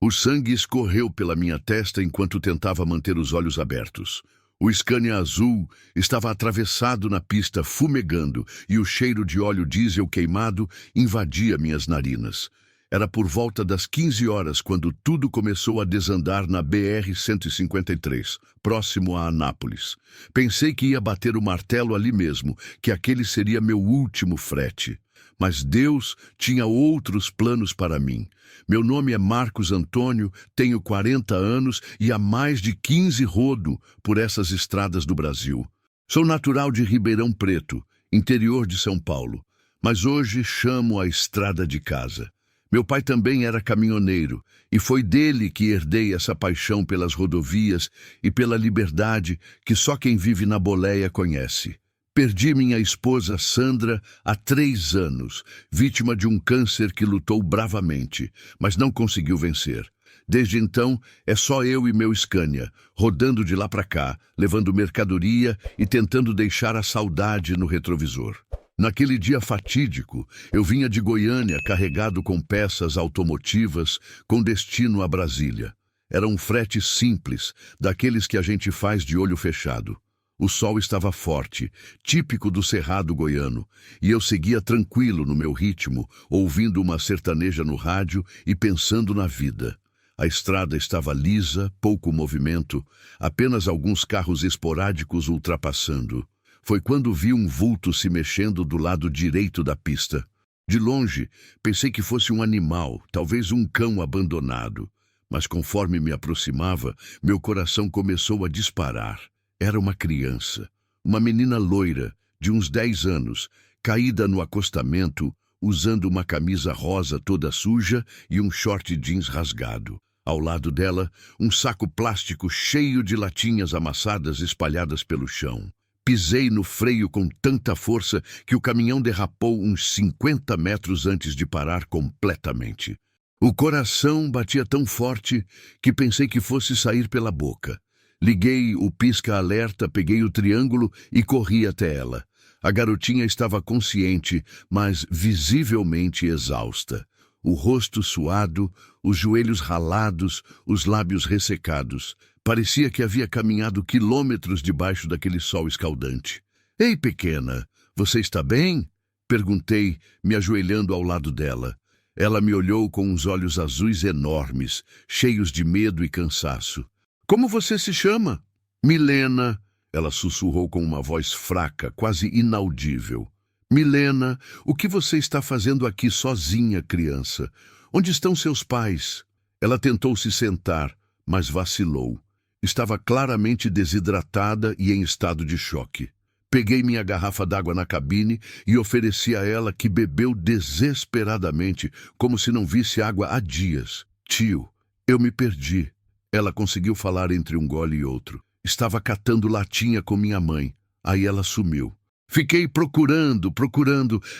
O sangue escorreu pela minha testa enquanto tentava manter os olhos abertos. O Scania azul estava atravessado na pista, fumegando, e o cheiro de óleo diesel queimado invadia minhas narinas. Era por volta das 15 horas quando tudo começou a desandar na BR-153, próximo a Anápolis. Pensei que ia bater o martelo ali mesmo, que aquele seria meu último frete. Mas Deus tinha outros planos para mim. Meu nome é Marcos Antônio, tenho 40 anos e há mais de 15 rodo por essas estradas do Brasil. Sou natural de Ribeirão Preto, interior de São Paulo, mas hoje chamo a estrada de casa. Meu pai também era caminhoneiro e foi dele que herdei essa paixão pelas rodovias e pela liberdade que só quem vive na boleia conhece. Perdi minha esposa Sandra há 3 anos, vítima de um câncer que lutou bravamente, mas não conseguiu vencer. Desde então, é só eu e meu Scania, rodando de lá para cá, levando mercadoria e tentando deixar a saudade no retrovisor. Naquele dia fatídico, eu vinha de Goiânia carregado com peças automotivas com destino a Brasília. Era um frete simples, daqueles que a gente faz de olho fechado. O sol estava forte, típico do cerrado goiano, e eu seguia tranquilo no meu ritmo, ouvindo uma sertaneja no rádio e pensando na vida. A estrada estava lisa, pouco movimento, apenas alguns carros esporádicos ultrapassando. Foi quando vi um vulto se mexendo do lado direito da pista. De longe, pensei que fosse um animal, talvez um cão abandonado. Mas conforme me aproximava, meu coração começou a disparar. Era uma criança, uma menina loira, de uns 10 anos, caída no acostamento, usando uma camisa rosa toda suja e um short jeans rasgado. Ao lado dela, um saco plástico cheio de latinhas amassadas espalhadas pelo chão. Pisei no freio com tanta força que o caminhão derrapou uns 50 metros antes de parar completamente. O coração batia tão forte que pensei que fosse sair pela boca. Liguei o pisca-alerta, peguei o triângulo e corri até ela. A garotinha estava consciente, mas visivelmente exausta. O rosto suado, os joelhos ralados, os lábios ressecados. Parecia que havia caminhado quilômetros debaixo daquele sol escaldante. — Ei, pequena, você está bem? Perguntei, me ajoelhando ao lado dela. Ela me olhou com uns olhos azuis enormes, cheios de medo e cansaço. — Como você se chama? — Milena. Ela sussurrou com uma voz fraca, quase inaudível. — Milena, o que você está fazendo aqui sozinha, criança? Onde estão seus pais? Ela tentou se sentar, mas vacilou. Estava claramente desidratada e em estado de choque. Peguei minha garrafa d'água na cabine e ofereci a ela, que bebeu desesperadamente, como se não visse água há dias. — Tio, eu me perdi. Ela conseguiu falar entre um gole e outro. Estava catando latinha com minha mãe. Aí ela sumiu. Fiquei procurando,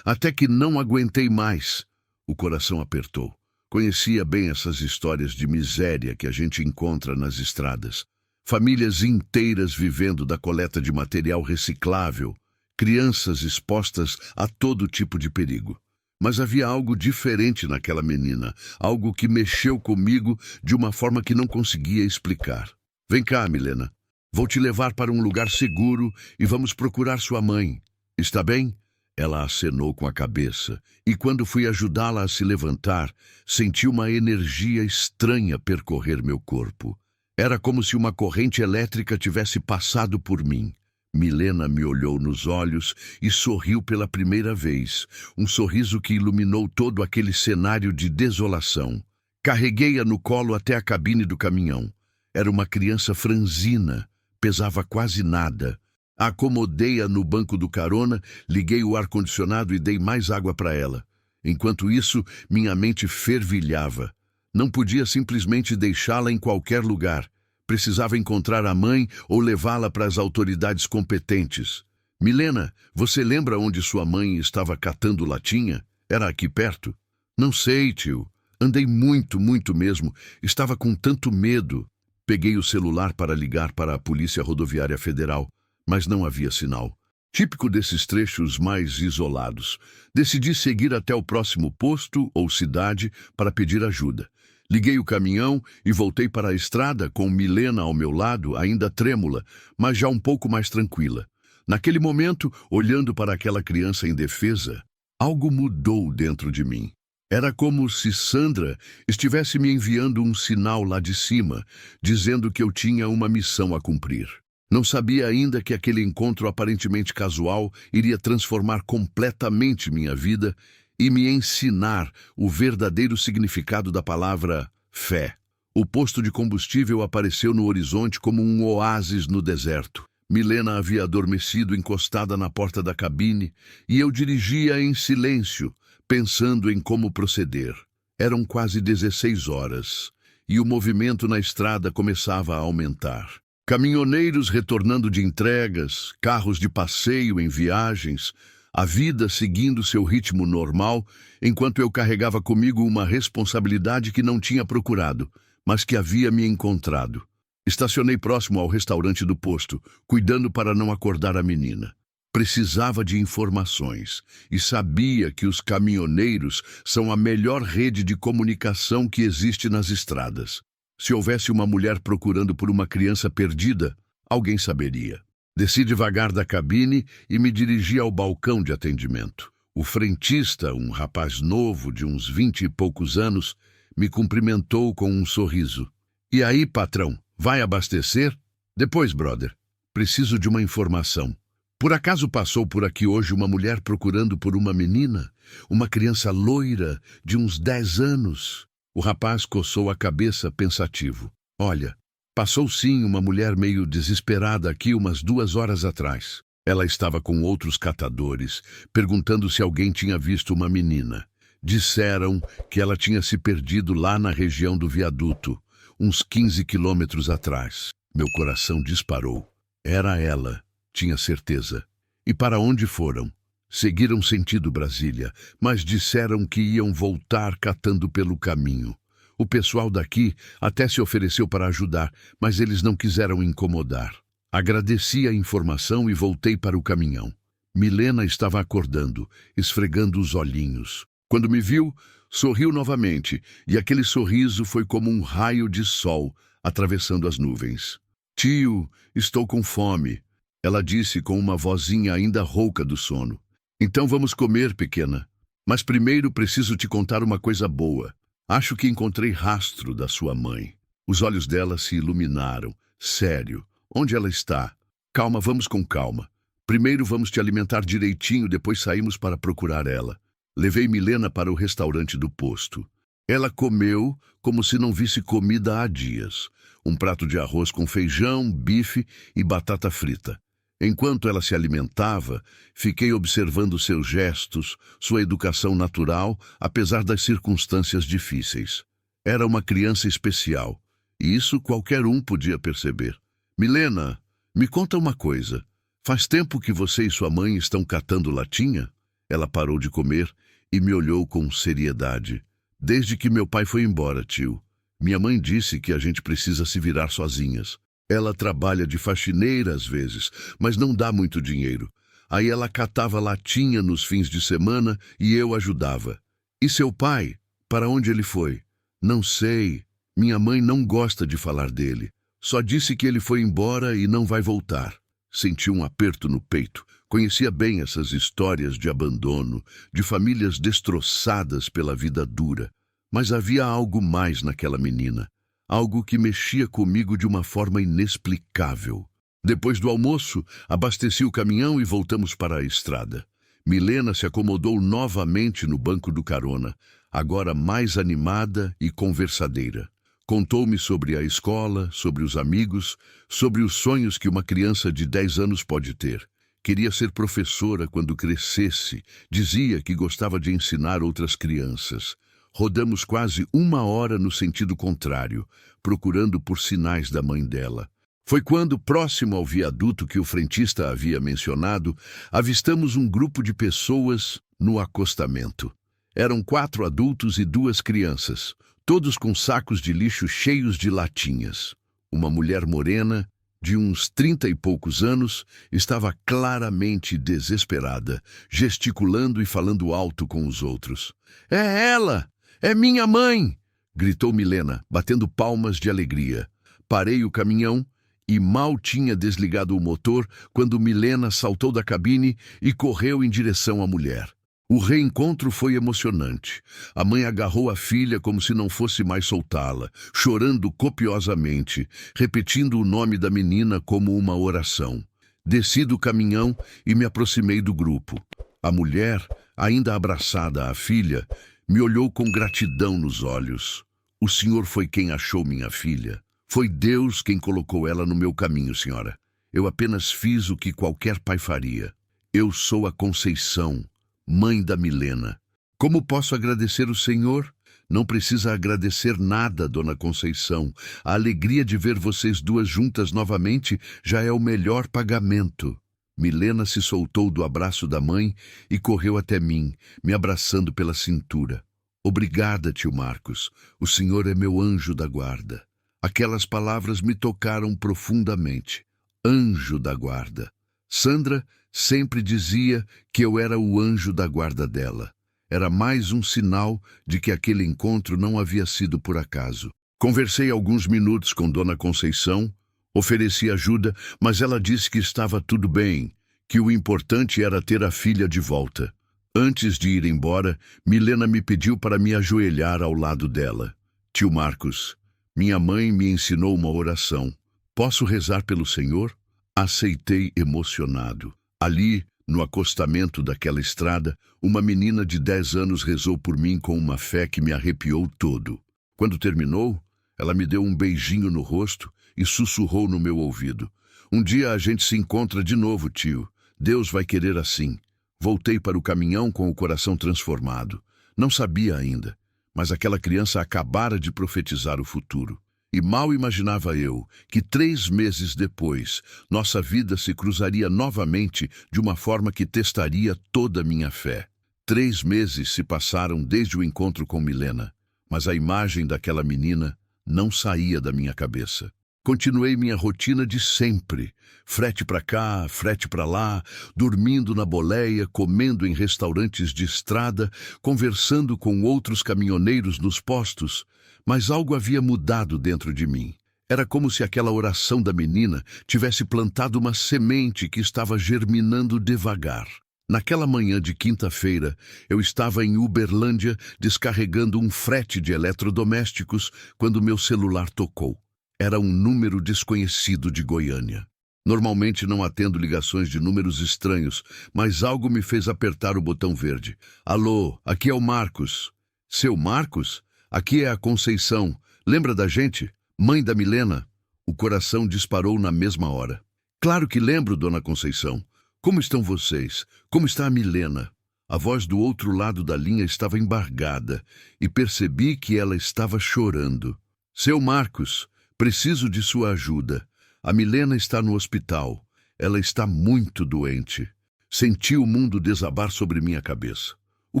até que não aguentei mais. O coração apertou. Conhecia bem essas histórias de miséria que a gente encontra nas estradas. Famílias inteiras vivendo da coleta de material reciclável, crianças expostas a todo tipo de perigo. Mas havia algo diferente naquela menina, algo que mexeu comigo de uma forma que não conseguia explicar. — Vem cá, Milena. Vou te levar para um lugar seguro e vamos procurar sua mãe. Está bem? Ela acenou com a cabeça, e quando fui ajudá-la a se levantar, senti uma energia estranha percorrer meu corpo. Era como se uma corrente elétrica tivesse passado por mim. Milena me olhou nos olhos e sorriu pela primeira vez, um sorriso que iluminou todo aquele cenário de desolação. Carreguei-a no colo até a cabine do caminhão. Era uma criança franzina, pesava quase nada. Acomodei-a no banco do carona, liguei o ar-condicionado e dei mais água para ela. Enquanto isso, minha mente fervilhava. Não podia simplesmente deixá-la em qualquer lugar. Precisava encontrar a mãe ou levá-la para as autoridades competentes. — Milena, você lembra onde sua mãe estava catando latinha? Era aqui perto? — Não sei, tio. Andei muito mesmo. Estava com tanto medo. Peguei o celular para ligar para a Polícia Rodoviária Federal, mas não havia sinal. Típico desses trechos mais isolados. Decidi seguir até o próximo posto ou cidade para pedir ajuda. Liguei o caminhão e voltei para a estrada com Milena ao meu lado, ainda trêmula, mas já um pouco mais tranquila. Naquele momento, olhando para aquela criança indefesa, algo mudou dentro de mim. Era como se Sandra estivesse me enviando um sinal lá de cima, dizendo que eu tinha uma missão a cumprir. Não sabia ainda que aquele encontro aparentemente casual iria transformar completamente minha vida e me ensinar o verdadeiro significado da palavra fé. O posto de combustível apareceu no horizonte como um oásis no deserto. Milena havia adormecido encostada na porta da cabine e eu dirigia em silêncio, pensando em como proceder. Eram quase 16 horas e o movimento na estrada começava a aumentar. Caminhoneiros retornando de entregas, carros de passeio em viagens, a vida seguindo seu ritmo normal, enquanto eu carregava comigo uma responsabilidade que não tinha procurado, mas que havia me encontrado. Estacionei próximo ao restaurante do posto, cuidando para não acordar a menina. Precisava de informações e sabia que os caminhoneiros são a melhor rede de comunicação que existe nas estradas. Se houvesse uma mulher procurando por uma criança perdida, alguém saberia. Desci devagar da cabine e me dirigi ao balcão de atendimento. O frentista, um rapaz novo de uns 20 e poucos anos, me cumprimentou com um sorriso. "E aí, patrão, vai abastecer?" "Depois, brother. Preciso de uma informação. Por acaso passou por aqui hoje uma mulher procurando por uma menina? Uma criança loira, de uns 10 anos?" O rapaz coçou a cabeça pensativo. "Olha, passou sim uma mulher meio desesperada aqui umas 2 horas atrás. Ela estava com outros catadores, perguntando se alguém tinha visto uma menina. Disseram que ela tinha se perdido lá na região do viaduto, uns 15 quilômetros atrás." Meu coração disparou. Era ela, tinha certeza. "E para onde foram?" "Seguiram sentido Brasília, mas disseram que iam voltar catando pelo caminho. O pessoal daqui até se ofereceu para ajudar, mas eles não quiseram incomodar." Agradeci a informação e voltei para o caminhão. Milena estava acordando, esfregando os olhinhos. Quando me viu, sorriu novamente, e aquele sorriso foi como um raio de sol atravessando as nuvens. "Tio, estou com fome," ela disse com uma vozinha ainda rouca do sono. "Então vamos comer, pequena. Mas primeiro preciso te contar uma coisa boa. Acho que encontrei rastro da sua mãe." Os olhos dela se iluminaram. "Sério? Onde ela está?" "Calma, vamos com calma. Primeiro vamos te alimentar direitinho, depois saímos para procurar ela." Levei Milena para o restaurante do posto. Ela comeu como se não visse comida há dias. Um prato de arroz com feijão, bife e batata frita. Enquanto ela se alimentava, fiquei observando seus gestos, sua educação natural, apesar das circunstâncias difíceis. Era uma criança especial, e isso qualquer um podia perceber. "Milena, me conta uma coisa. Faz tempo que você e sua mãe estão catando latinha?" Ela parou de comer e me olhou com seriedade. "Desde que meu pai foi embora, tio. Minha mãe disse que a gente precisa se virar sozinhas. Ela trabalha de faxineira às vezes, mas não dá muito dinheiro. Aí ela catava latinha nos fins de semana e eu ajudava." "E seu pai? Para onde ele foi?" "Não sei. Minha mãe não gosta de falar dele. Só disse que ele foi embora e não vai voltar." Senti um aperto no peito. Conhecia bem essas histórias de abandono, de famílias destroçadas pela vida dura. Mas havia algo mais naquela menina. Algo que mexia comigo de uma forma inexplicável. Depois do almoço, abasteci o caminhão e voltamos para a estrada. Milena se acomodou novamente no banco do carona, agora mais animada e conversadeira. Contou-me sobre a escola, sobre os amigos, sobre os sonhos que uma criança de 10 anos pode ter. Queria ser professora quando crescesse, dizia que gostava de ensinar outras crianças. Rodamos quase 1 hora no sentido contrário, procurando por sinais da mãe dela. Foi quando, próximo ao viaduto que o frentista havia mencionado, avistamos um grupo de pessoas no acostamento. Eram 4 adultos e 2 crianças, todos com sacos de lixo cheios de latinhas. Uma mulher morena, de uns 30 e poucos anos, estava claramente desesperada, gesticulando e falando alto com os outros. "É ela! É minha mãe!" gritou Milena, batendo palmas de alegria. Parei o caminhão e mal tinha desligado o motor quando Milena saltou da cabine e correu em direção à mulher. O reencontro foi emocionante. A mãe agarrou a filha como se não fosse mais soltá-la, chorando copiosamente, repetindo o nome da menina como uma oração. Desci do caminhão e me aproximei do grupo. A mulher, ainda abraçada à filha, me olhou com gratidão nos olhos. O senhor foi quem achou minha filha. Foi Deus quem colocou ela no meu caminho, senhora. Eu apenas fiz o que qualquer pai faria. Eu sou a Conceição, mãe da Milena. Como posso agradecer o senhor? Não precisa agradecer nada, dona Conceição. A alegria de ver vocês duas juntas novamente já é o melhor pagamento. Milena se soltou do abraço da mãe e correu até mim, me abraçando pela cintura. Obrigada, tio Marcos. O senhor é meu anjo da guarda. Aquelas palavras me tocaram profundamente. Anjo da guarda. Sandra sempre dizia que eu era o anjo da guarda dela. Era mais um sinal de que aquele encontro não havia sido por acaso. Conversei alguns minutos com Dona Conceição, ofereci ajuda, mas ela disse que estava tudo bem, que o importante era ter a filha de volta. Antes de ir embora, Milena me pediu para me ajoelhar ao lado dela. Tio Marcos, minha mãe me ensinou uma oração. Posso rezar pelo senhor? Aceitei emocionado. Ali, no acostamento daquela estrada, uma menina de 10 anos rezou por mim com uma fé que me arrepiou todo. Quando terminou, ela me deu um beijinho no rosto e sussurrou no meu ouvido. Um dia a gente se encontra de novo, tio. Deus vai querer assim. Voltei para o caminhão com o coração transformado. Não sabia ainda, mas aquela criança acabara de profetizar o futuro. E mal imaginava eu que 3 meses depois, nossa vida se cruzaria novamente de uma forma que testaria toda a minha fé. 3 meses se passaram desde o encontro com Milena, mas a imagem daquela menina não saía da minha cabeça. Continuei minha rotina de sempre, frete para cá, frete para lá, dormindo na boleia, comendo em restaurantes de estrada, conversando com outros caminhoneiros nos postos, mas algo havia mudado dentro de mim. Era como se aquela oração da menina tivesse plantado uma semente que estava germinando devagar. Naquela manhã de quinta-feira, eu estava em Uberlândia descarregando um frete de eletrodomésticos quando meu celular tocou. Era um número desconhecido de Goiânia. Normalmente não atendo ligações de números estranhos, mas algo me fez apertar o botão verde. Alô, aqui é o Marcos. Seu Marcos? Aqui é a Conceição. Lembra da gente? Mãe da Milena? O coração disparou na mesma hora. Claro que lembro, dona Conceição. Como estão vocês? Como está a Milena? A voz do outro lado da linha estava embargada e percebi que ela estava chorando. Seu Marcos, preciso de sua ajuda. A Milena está no hospital. Ela está muito doente. Senti o mundo desabar sobre minha cabeça. O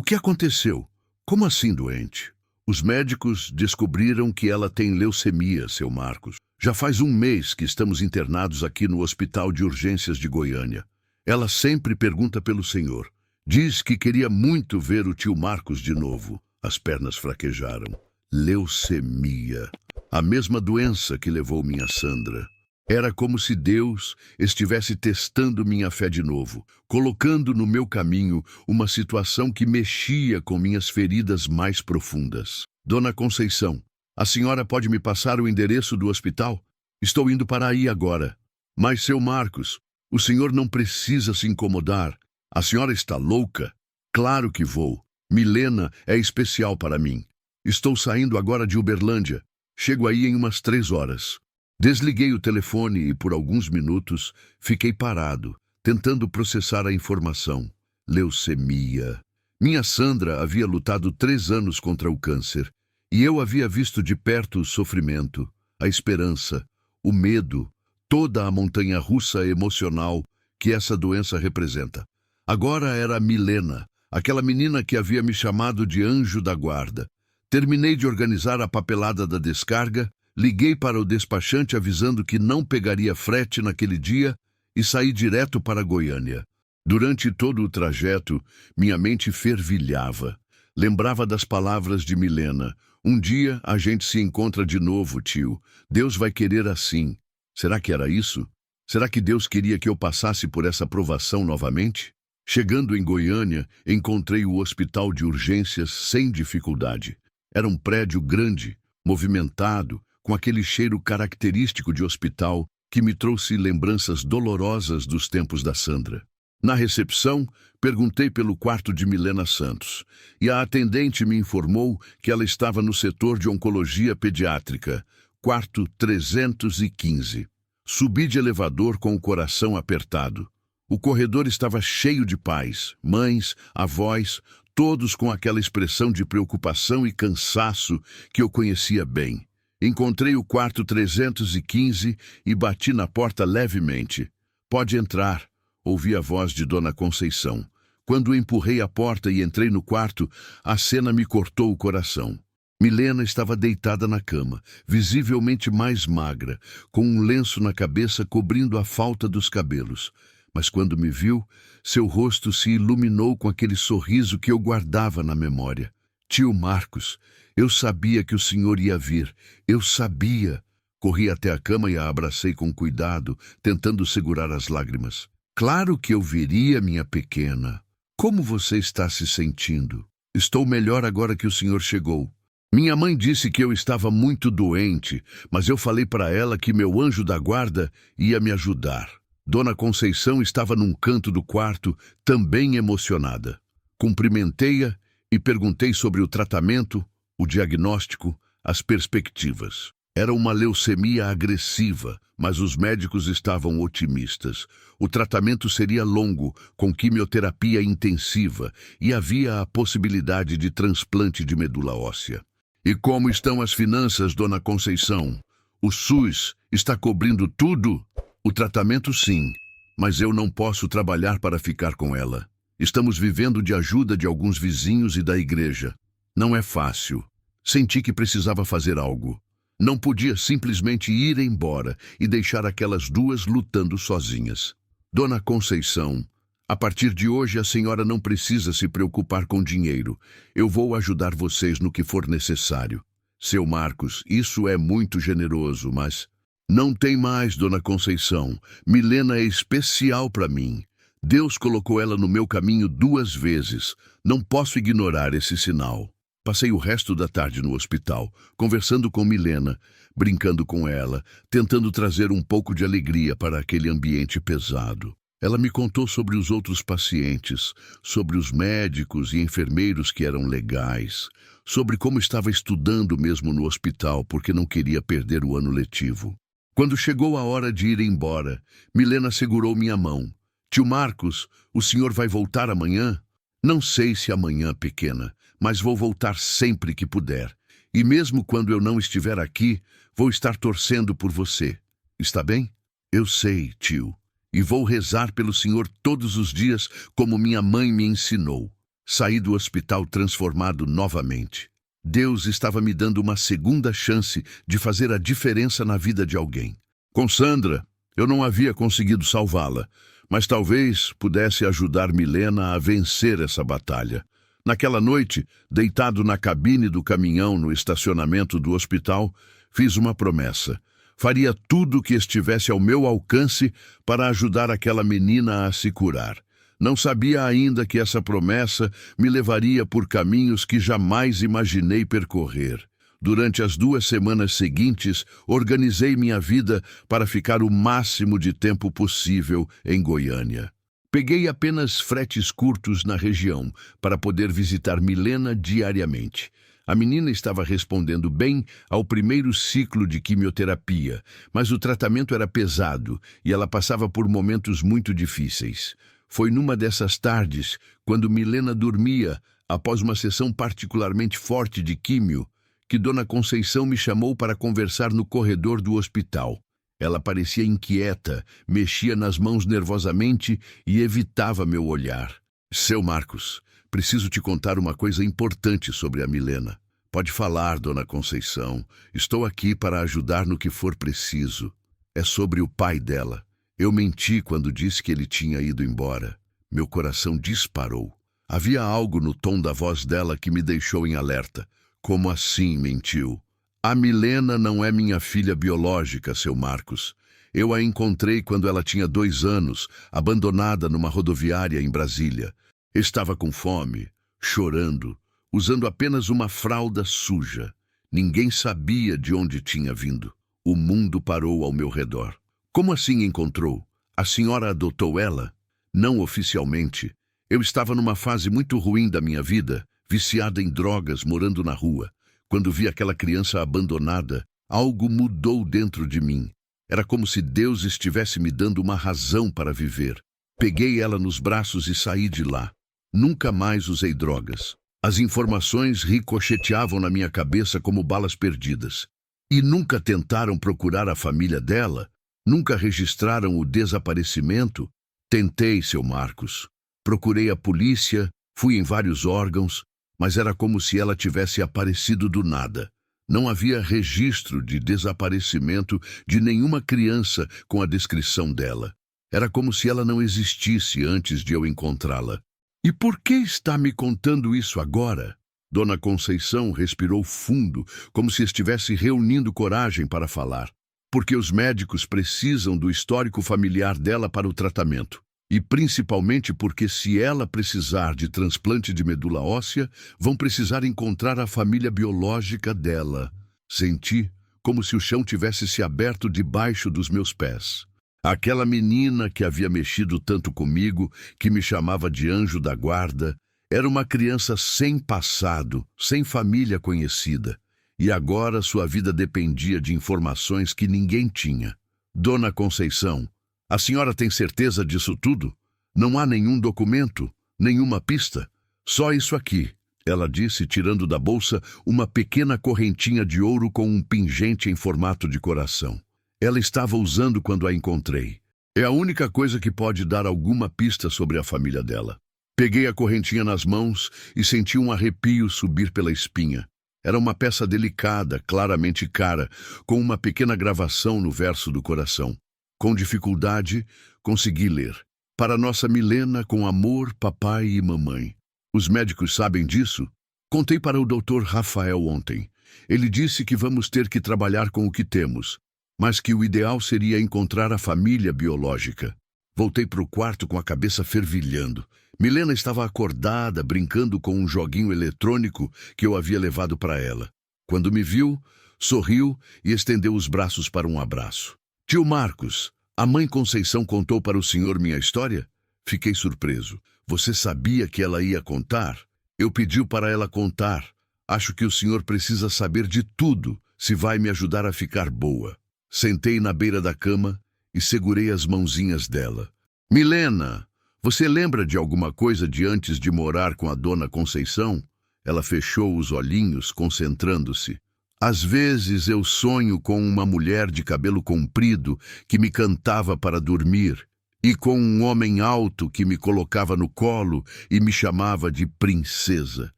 que aconteceu? Como assim doente? Os médicos descobriram que ela tem leucemia, seu Marcos. Já faz 1 mês que estamos internados aqui no Hospital de Urgências de Goiânia. Ela sempre pergunta pelo senhor. Diz que queria muito ver o tio Marcos de novo. As pernas fraquejaram. Leucemia. A mesma doença que levou minha Sandra. Era como se Deus estivesse testando minha fé de novo, colocando no meu caminho uma situação que mexia com minhas feridas mais profundas. Dona Conceição, a senhora pode me passar o endereço do hospital? Estou indo para aí agora. Mas, seu Marcos, o senhor não precisa se incomodar. A senhora está louca? Claro que vou. Milena é especial para mim. Estou saindo agora de Uberlândia. Chego aí em umas 3 horas. Desliguei o telefone e, por alguns minutos, fiquei parado, tentando processar a informação. Leucemia. Minha Sandra havia lutado 3 anos contra o câncer, e eu havia visto de perto o sofrimento, a esperança, o medo, toda a montanha-russa emocional que essa doença representa. Agora era a Milena, aquela menina que havia me chamado de anjo da guarda. Terminei de organizar a papelada da descarga, liguei para o despachante avisando que não pegaria frete naquele dia e saí direto para Goiânia. Durante todo o trajeto, minha mente fervilhava. Lembrava das palavras de Milena. Um dia a gente se encontra de novo, tio. Deus vai querer assim. Será que era isso? Será que Deus queria que eu passasse por essa provação novamente? Chegando em Goiânia, encontrei o hospital de urgências sem dificuldade. Era um prédio grande, movimentado, com aquele cheiro característico de hospital que me trouxe lembranças dolorosas dos tempos da Sandra. Na recepção, perguntei pelo quarto de Milena Santos, e a atendente me informou que ela estava no setor de oncologia pediátrica, quarto 315. Subi de elevador com o coração apertado. O corredor estava cheio de pais, mães, avós, todos com aquela expressão de preocupação e cansaço que eu conhecia bem. Encontrei o quarto 315 e bati na porta levemente. "Pode entrar", ouvi a voz de Dona Conceição. Quando empurrei a porta e entrei no quarto, a cena me cortou o coração. Milena estava deitada na cama, visivelmente mais magra, com um lenço na cabeça cobrindo a falta dos cabelos. Mas quando me viu, seu rosto se iluminou com aquele sorriso que eu guardava na memória. "Tio Marcos, eu sabia que o senhor ia vir. Eu sabia." Corri até a cama e a abracei com cuidado, tentando segurar as lágrimas. "Claro que eu viria, minha pequena. Como você está se sentindo?" "Estou melhor agora que o senhor chegou. Minha mãe disse que eu estava muito doente, mas eu falei para ela que meu anjo da guarda ia me ajudar." Dona Conceição estava num canto do quarto, também emocionada. Cumprimentei-a e perguntei sobre o tratamento, o diagnóstico, as perspectivas. Era uma leucemia agressiva, mas os médicos estavam otimistas. O tratamento seria longo, com quimioterapia intensiva, e havia a possibilidade de transplante de medula óssea. "E como estão as finanças, Dona Conceição? O SUS está cobrindo tudo?" "O tratamento sim, mas eu não posso trabalhar para ficar com ela. Estamos vivendo de ajuda de alguns vizinhos e da igreja. Não é fácil. Senti que precisava fazer algo. Não podia simplesmente ir embora e deixar aquelas duas lutando sozinhas." "Dona Conceição, a partir de hoje a senhora não precisa se preocupar com dinheiro. Eu vou ajudar vocês no que for necessário." "Seu Marcos, isso é muito generoso, mas..." "Não tem mais, Dona Conceição. Milena é especial para mim. Deus colocou ela no meu caminho 2 vezes. Não posso ignorar esse sinal." Passei o resto da tarde no hospital, conversando com Milena, brincando com ela, tentando trazer um pouco de alegria para aquele ambiente pesado. Ela me contou sobre os outros pacientes, sobre os médicos e enfermeiros que eram legais, sobre como estava estudando mesmo no hospital porque não queria perder o ano letivo. Quando chegou a hora de ir embora, Milena segurou minha mão. "Tio Marcos, o senhor vai voltar amanhã?" "Não sei se amanhã, pequena, mas vou voltar sempre que puder. E mesmo quando eu não estiver aqui, vou estar torcendo por você. Está bem?" "Eu sei, tio. E vou rezar pelo senhor todos os dias, como minha mãe me ensinou." Saí do hospital transformado novamente. Deus estava me dando uma segunda chance de fazer a diferença na vida de alguém. Com Sandra, eu não havia conseguido salvá-la, mas talvez pudesse ajudar Milena a vencer essa batalha. Naquela noite, deitado na cabine do caminhão no estacionamento do hospital, fiz uma promessa. Faria tudo o que estivesse ao meu alcance para ajudar aquela menina a se curar. Não sabia ainda que essa promessa me levaria por caminhos que jamais imaginei percorrer. Durante as 2 semanas seguintes, organizei minha vida para ficar o máximo de tempo possível em Goiânia. Peguei apenas fretes curtos na região para poder visitar Milena diariamente. A menina estava respondendo bem ao primeiro ciclo de quimioterapia, mas o tratamento era pesado e ela passava por momentos muito difíceis. Foi numa dessas tardes, quando Milena dormia, após uma sessão particularmente forte de químio, que Dona Conceição me chamou para conversar no corredor do hospital. Ela parecia inquieta, mexia nas mãos nervosamente e evitava meu olhar. "Seu Marcos, preciso te contar uma coisa importante sobre a Milena." "Pode falar, Dona Conceição. Estou aqui para ajudar no que for preciso." "É sobre o pai dela. Eu menti quando disse que ele tinha ido embora." Meu coração disparou. Havia algo no tom da voz dela que me deixou em alerta. Como assim, mentiu? A Milena não é minha filha biológica, seu Marcos. Eu a encontrei quando ela tinha 2 anos, abandonada numa rodoviária em Brasília. Estava com fome, chorando, usando apenas uma fralda suja. Ninguém sabia de onde tinha vindo. O mundo parou ao meu redor. Como assim encontrou? A senhora adotou ela? Não oficialmente. Eu estava numa fase muito ruim da minha vida, viciada em drogas, morando na rua. Quando vi aquela criança abandonada, algo mudou dentro de mim. Era como se Deus estivesse me dando uma razão para viver. Peguei ela nos braços e saí de lá. Nunca mais usei drogas. As informações ricocheteavam na minha cabeça como balas perdidas. E nunca tentaram procurar a família dela? Nunca registraram o desaparecimento? Tentei, seu Marcos. Procurei a polícia, fui em vários órgãos, mas era como se ela tivesse aparecido do nada. Não havia registro de desaparecimento de nenhuma criança com a descrição dela. Era como se ela não existisse antes de eu encontrá-la. E por que está me contando isso agora? Dona Conceição respirou fundo, como se estivesse reunindo coragem para falar. Porque os médicos precisam do histórico familiar dela para o tratamento. E principalmente porque se ela precisar de transplante de medula óssea, vão precisar encontrar a família biológica dela. Senti como se o chão tivesse se aberto debaixo dos meus pés. Aquela menina que havia mexido tanto comigo, que me chamava de anjo da guarda, era uma criança sem passado, sem família conhecida. E agora sua vida dependia de informações que ninguém tinha. Dona Conceição, a senhora tem certeza disso tudo? Não há nenhum documento, nenhuma pista? Só isso aqui, ela disse, tirando da bolsa uma pequena correntinha de ouro com um pingente em formato de coração. Ela estava usando quando a encontrei. É a única coisa que pode dar alguma pista sobre a família dela. Peguei a correntinha nas mãos e senti um arrepio subir pela espinha. Era uma peça delicada, claramente cara, com uma pequena gravação no verso do coração. Com dificuldade, consegui ler. Para nossa Milena, com amor, papai e mamãe. Os médicos sabem disso? Contei para o Dr. Rafael ontem. Ele disse que vamos ter que trabalhar com o que temos, mas que o ideal seria encontrar a família biológica. Voltei para o quarto com a cabeça fervilhando. Milena estava acordada, brincando com um joguinho eletrônico que eu havia levado para ela. Quando me viu, sorriu e estendeu os braços para um abraço. Tio Marcos, a mãe Conceição contou para o senhor minha história? Fiquei surpreso. Você sabia que ela ia contar? Eu pedi para ela contar. Acho que o senhor precisa saber de tudo, se vai me ajudar a ficar boa. Sentei na beira da cama e segurei as mãozinhas dela. Milena, você lembra de alguma coisa de antes de morar com a dona Conceição? Ela fechou os olhinhos, concentrando-se. Às vezes eu sonho com uma mulher de cabelo comprido que me cantava para dormir e com um homem alto que me colocava no colo e me chamava de princesa.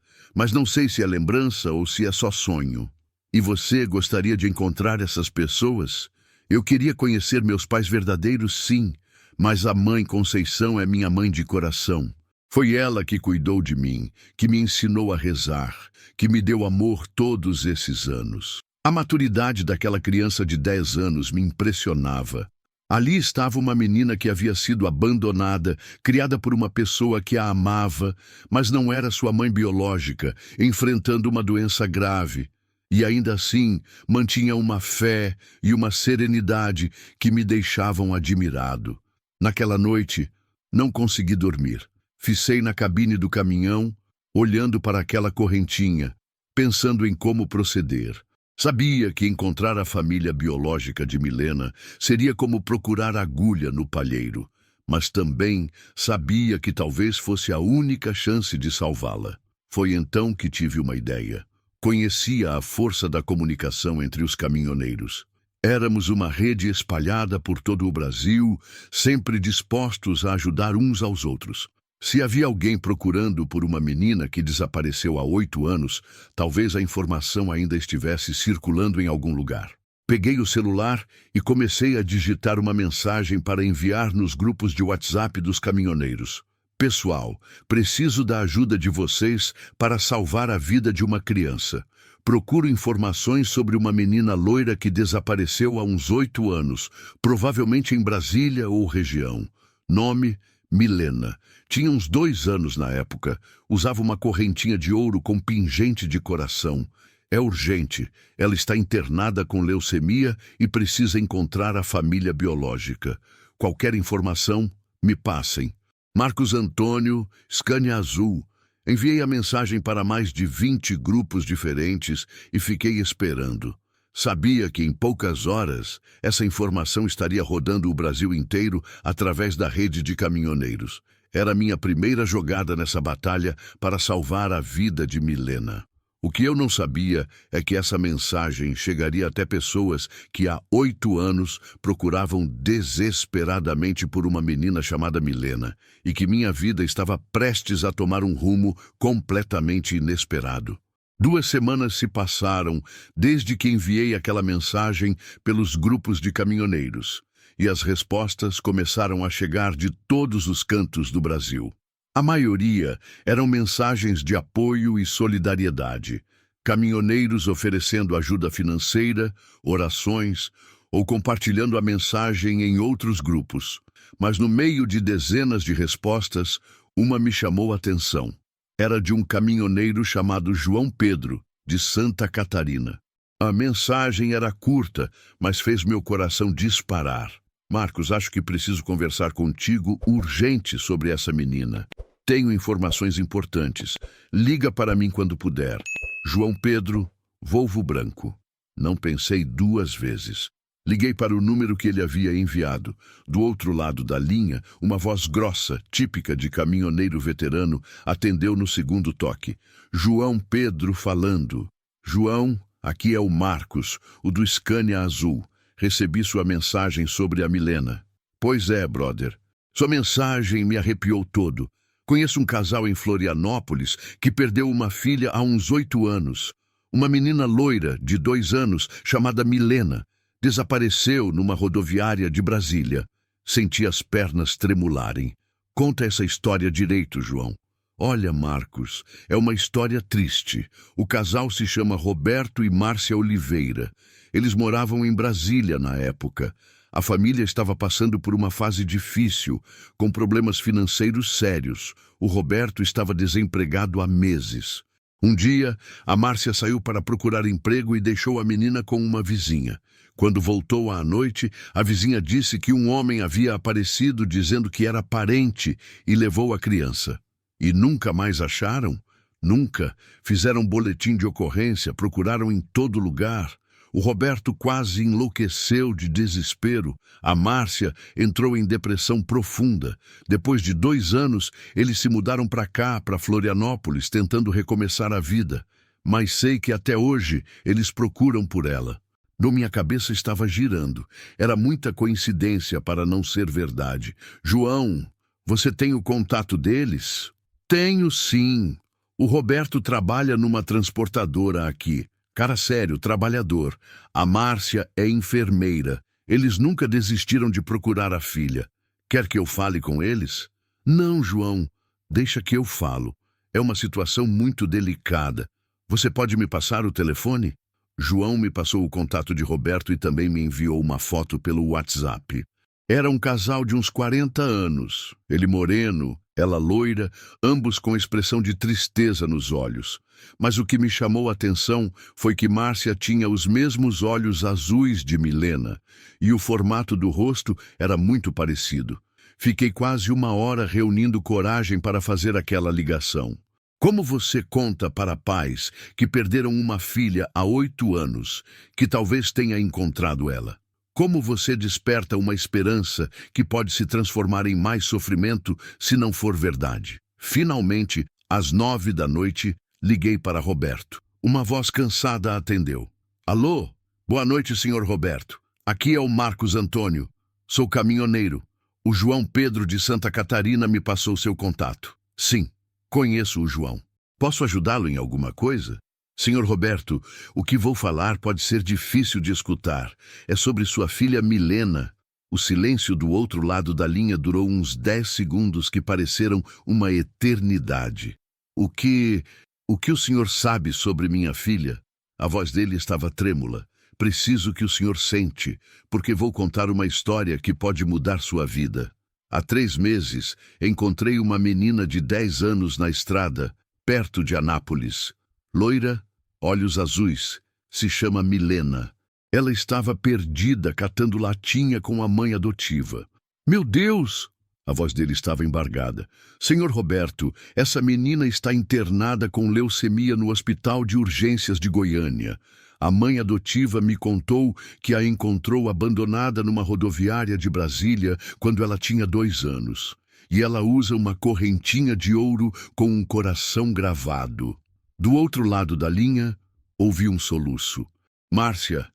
Mas não sei se é lembrança ou se é só sonho. E você gostaria de encontrar essas pessoas? Eu queria conhecer meus pais verdadeiros, sim, mas a mãe Conceição é minha mãe de coração. Foi ela que cuidou de mim, que me ensinou a rezar, que me deu amor todos esses anos. A maturidade daquela criança de 10 anos me impressionava. Ali estava uma menina que havia sido abandonada, criada por uma pessoa que a amava, mas não era sua mãe biológica, enfrentando uma doença grave. E ainda assim, mantinha uma fé e uma serenidade que me deixavam admirado. Naquela noite, não consegui dormir. Ficei na cabine do caminhão, olhando para aquela correntinha, pensando em como proceder. Sabia que encontrar a família biológica de Milena seria como procurar agulha no palheiro, mas também sabia que talvez fosse a única chance de salvá-la. Foi então que tive uma ideia. Conhecia a força da comunicação entre os caminhoneiros. Éramos uma rede espalhada por todo o Brasil, sempre dispostos a ajudar uns aos outros. Se havia alguém procurando por uma menina que desapareceu há 8 anos, talvez a informação ainda estivesse circulando em algum lugar. Peguei o celular e comecei a digitar uma mensagem para enviar nos grupos de WhatsApp dos caminhoneiros. Pessoal, preciso da ajuda de vocês para salvar a vida de uma criança. Procuro informações sobre uma menina loira que desapareceu há uns 8 anos, provavelmente em Brasília ou região. Nome: Milena. Tinha uns 2 anos na época. Usava uma correntinha de ouro com pingente de coração. É urgente. Ela está internada com leucemia e precisa encontrar a família biológica. Qualquer informação, me passem. Marcos Antônio, Scania Azul. Enviei a mensagem para mais de 20 grupos diferentes e fiquei esperando. Sabia que em poucas horas essa informação estaria rodando o Brasil inteiro através da rede de caminhoneiros. Era minha primeira jogada nessa batalha para salvar a vida de Milena. O que eu não sabia é que essa mensagem chegaria até pessoas que há 8 anos procuravam desesperadamente por uma menina chamada Milena e que minha vida estava prestes a tomar um rumo completamente inesperado. 2 semanas se passaram desde que enviei aquela mensagem pelos grupos de caminhoneiros e as respostas começaram a chegar de todos os cantos do Brasil. A maioria eram mensagens de apoio e solidariedade, caminhoneiros oferecendo ajuda financeira, orações ou compartilhando a mensagem em outros grupos. Mas no meio de dezenas de respostas, uma me chamou a atenção. Era de um caminhoneiro chamado João Pedro, de Santa Catarina. A mensagem era curta, mas fez meu coração disparar. Marcos, acho que preciso conversar contigo urgente sobre essa menina. Tenho informações importantes. Liga para mim quando puder. João Pedro, Volvo Branco. Não pensei 2 vezes. Liguei para o número que ele havia enviado. Do outro lado da linha, uma voz grossa, típica de caminhoneiro veterano, atendeu no segundo toque. João Pedro falando. João, aqui é o Marcos, o do Scania Azul. Recebi sua mensagem sobre a Milena. Pois é, brother. Sua mensagem me arrepiou todo. Conheço um casal em Florianópolis que perdeu uma filha há uns 8 anos. Uma menina loira, de 2 anos, chamada Milena. Desapareceu numa rodoviária de Brasília. Senti as pernas tremularem. Conta essa história direito, João. Olha, Marcos, é uma história triste. O casal se chama Roberto e Márcia Oliveira. Eles moravam em Brasília na época. A família estava passando por uma fase difícil, com problemas financeiros sérios. O Roberto estava desempregado há meses. Um dia, a Márcia saiu para procurar emprego e deixou a menina com uma vizinha. Quando voltou à noite, a vizinha disse que um homem havia aparecido dizendo que era parente e levou a criança. E nunca mais acharam? Nunca. Fizeram boletim de ocorrência, procuraram em todo lugar. O Roberto quase enlouqueceu de desespero. A Márcia entrou em depressão profunda. Depois de 2 anos, eles se mudaram para cá, para Florianópolis, tentando recomeçar a vida. Mas sei que até hoje eles procuram por ela. Minha cabeça estava girando. Era muita coincidência para não ser verdade. João, você tem o contato deles? Tenho, sim. O Roberto trabalha numa transportadora aqui. Cara sério, trabalhador. A Márcia é enfermeira. Eles nunca desistiram de procurar a filha. Quer que eu fale com eles? Não, João. Deixa que eu falo. É uma situação muito delicada. Você pode me passar o telefone? João me passou o contato de Roberto e também me enviou uma foto pelo WhatsApp. Era um casal de uns 40 anos. Ele moreno, ela loira, ambos com expressão de tristeza nos olhos. Mas o que me chamou a atenção foi que Márcia tinha os mesmos olhos azuis de Milena, e o formato do rosto era muito parecido. Fiquei quase 1 hora reunindo coragem para fazer aquela ligação. Como você conta para pais que perderam uma filha há 8 anos, que talvez tenha encontrado ela? Como você desperta uma esperança que pode se transformar em mais sofrimento se não for verdade? Finalmente, às 9 da noite, liguei para Roberto. Uma voz cansada atendeu. Alô? Boa noite, senhor Roberto. Aqui é o Marcos Antônio. Sou caminhoneiro. O João Pedro de Santa Catarina me passou seu contato. Sim, conheço o João. Posso ajudá-lo em alguma coisa? Senhor Roberto, o que vou falar pode ser difícil de escutar. É sobre sua filha Milena. O silêncio do outro lado da linha durou uns 10 segundos que pareceram uma eternidade. O que o senhor sabe sobre minha filha? A voz dele estava trêmula. Preciso que o senhor sente, porque vou contar uma história que pode mudar sua vida. Há 3 meses, encontrei uma menina de 10 anos na estrada, perto de Anápolis. Loira, olhos azuis, se chama Milena. Ela estava perdida, catando latinha com a mãe adotiva. Meu Deus! A voz dele estava embargada. Senhor Roberto, essa menina está internada com leucemia no Hospital de Urgências de Goiânia. A mãe adotiva me contou que a encontrou abandonada numa rodoviária de Brasília quando ela tinha 2 anos. E ela usa uma correntinha de ouro com um coração gravado. Do outro lado da linha, ouvi um soluço. Márcia,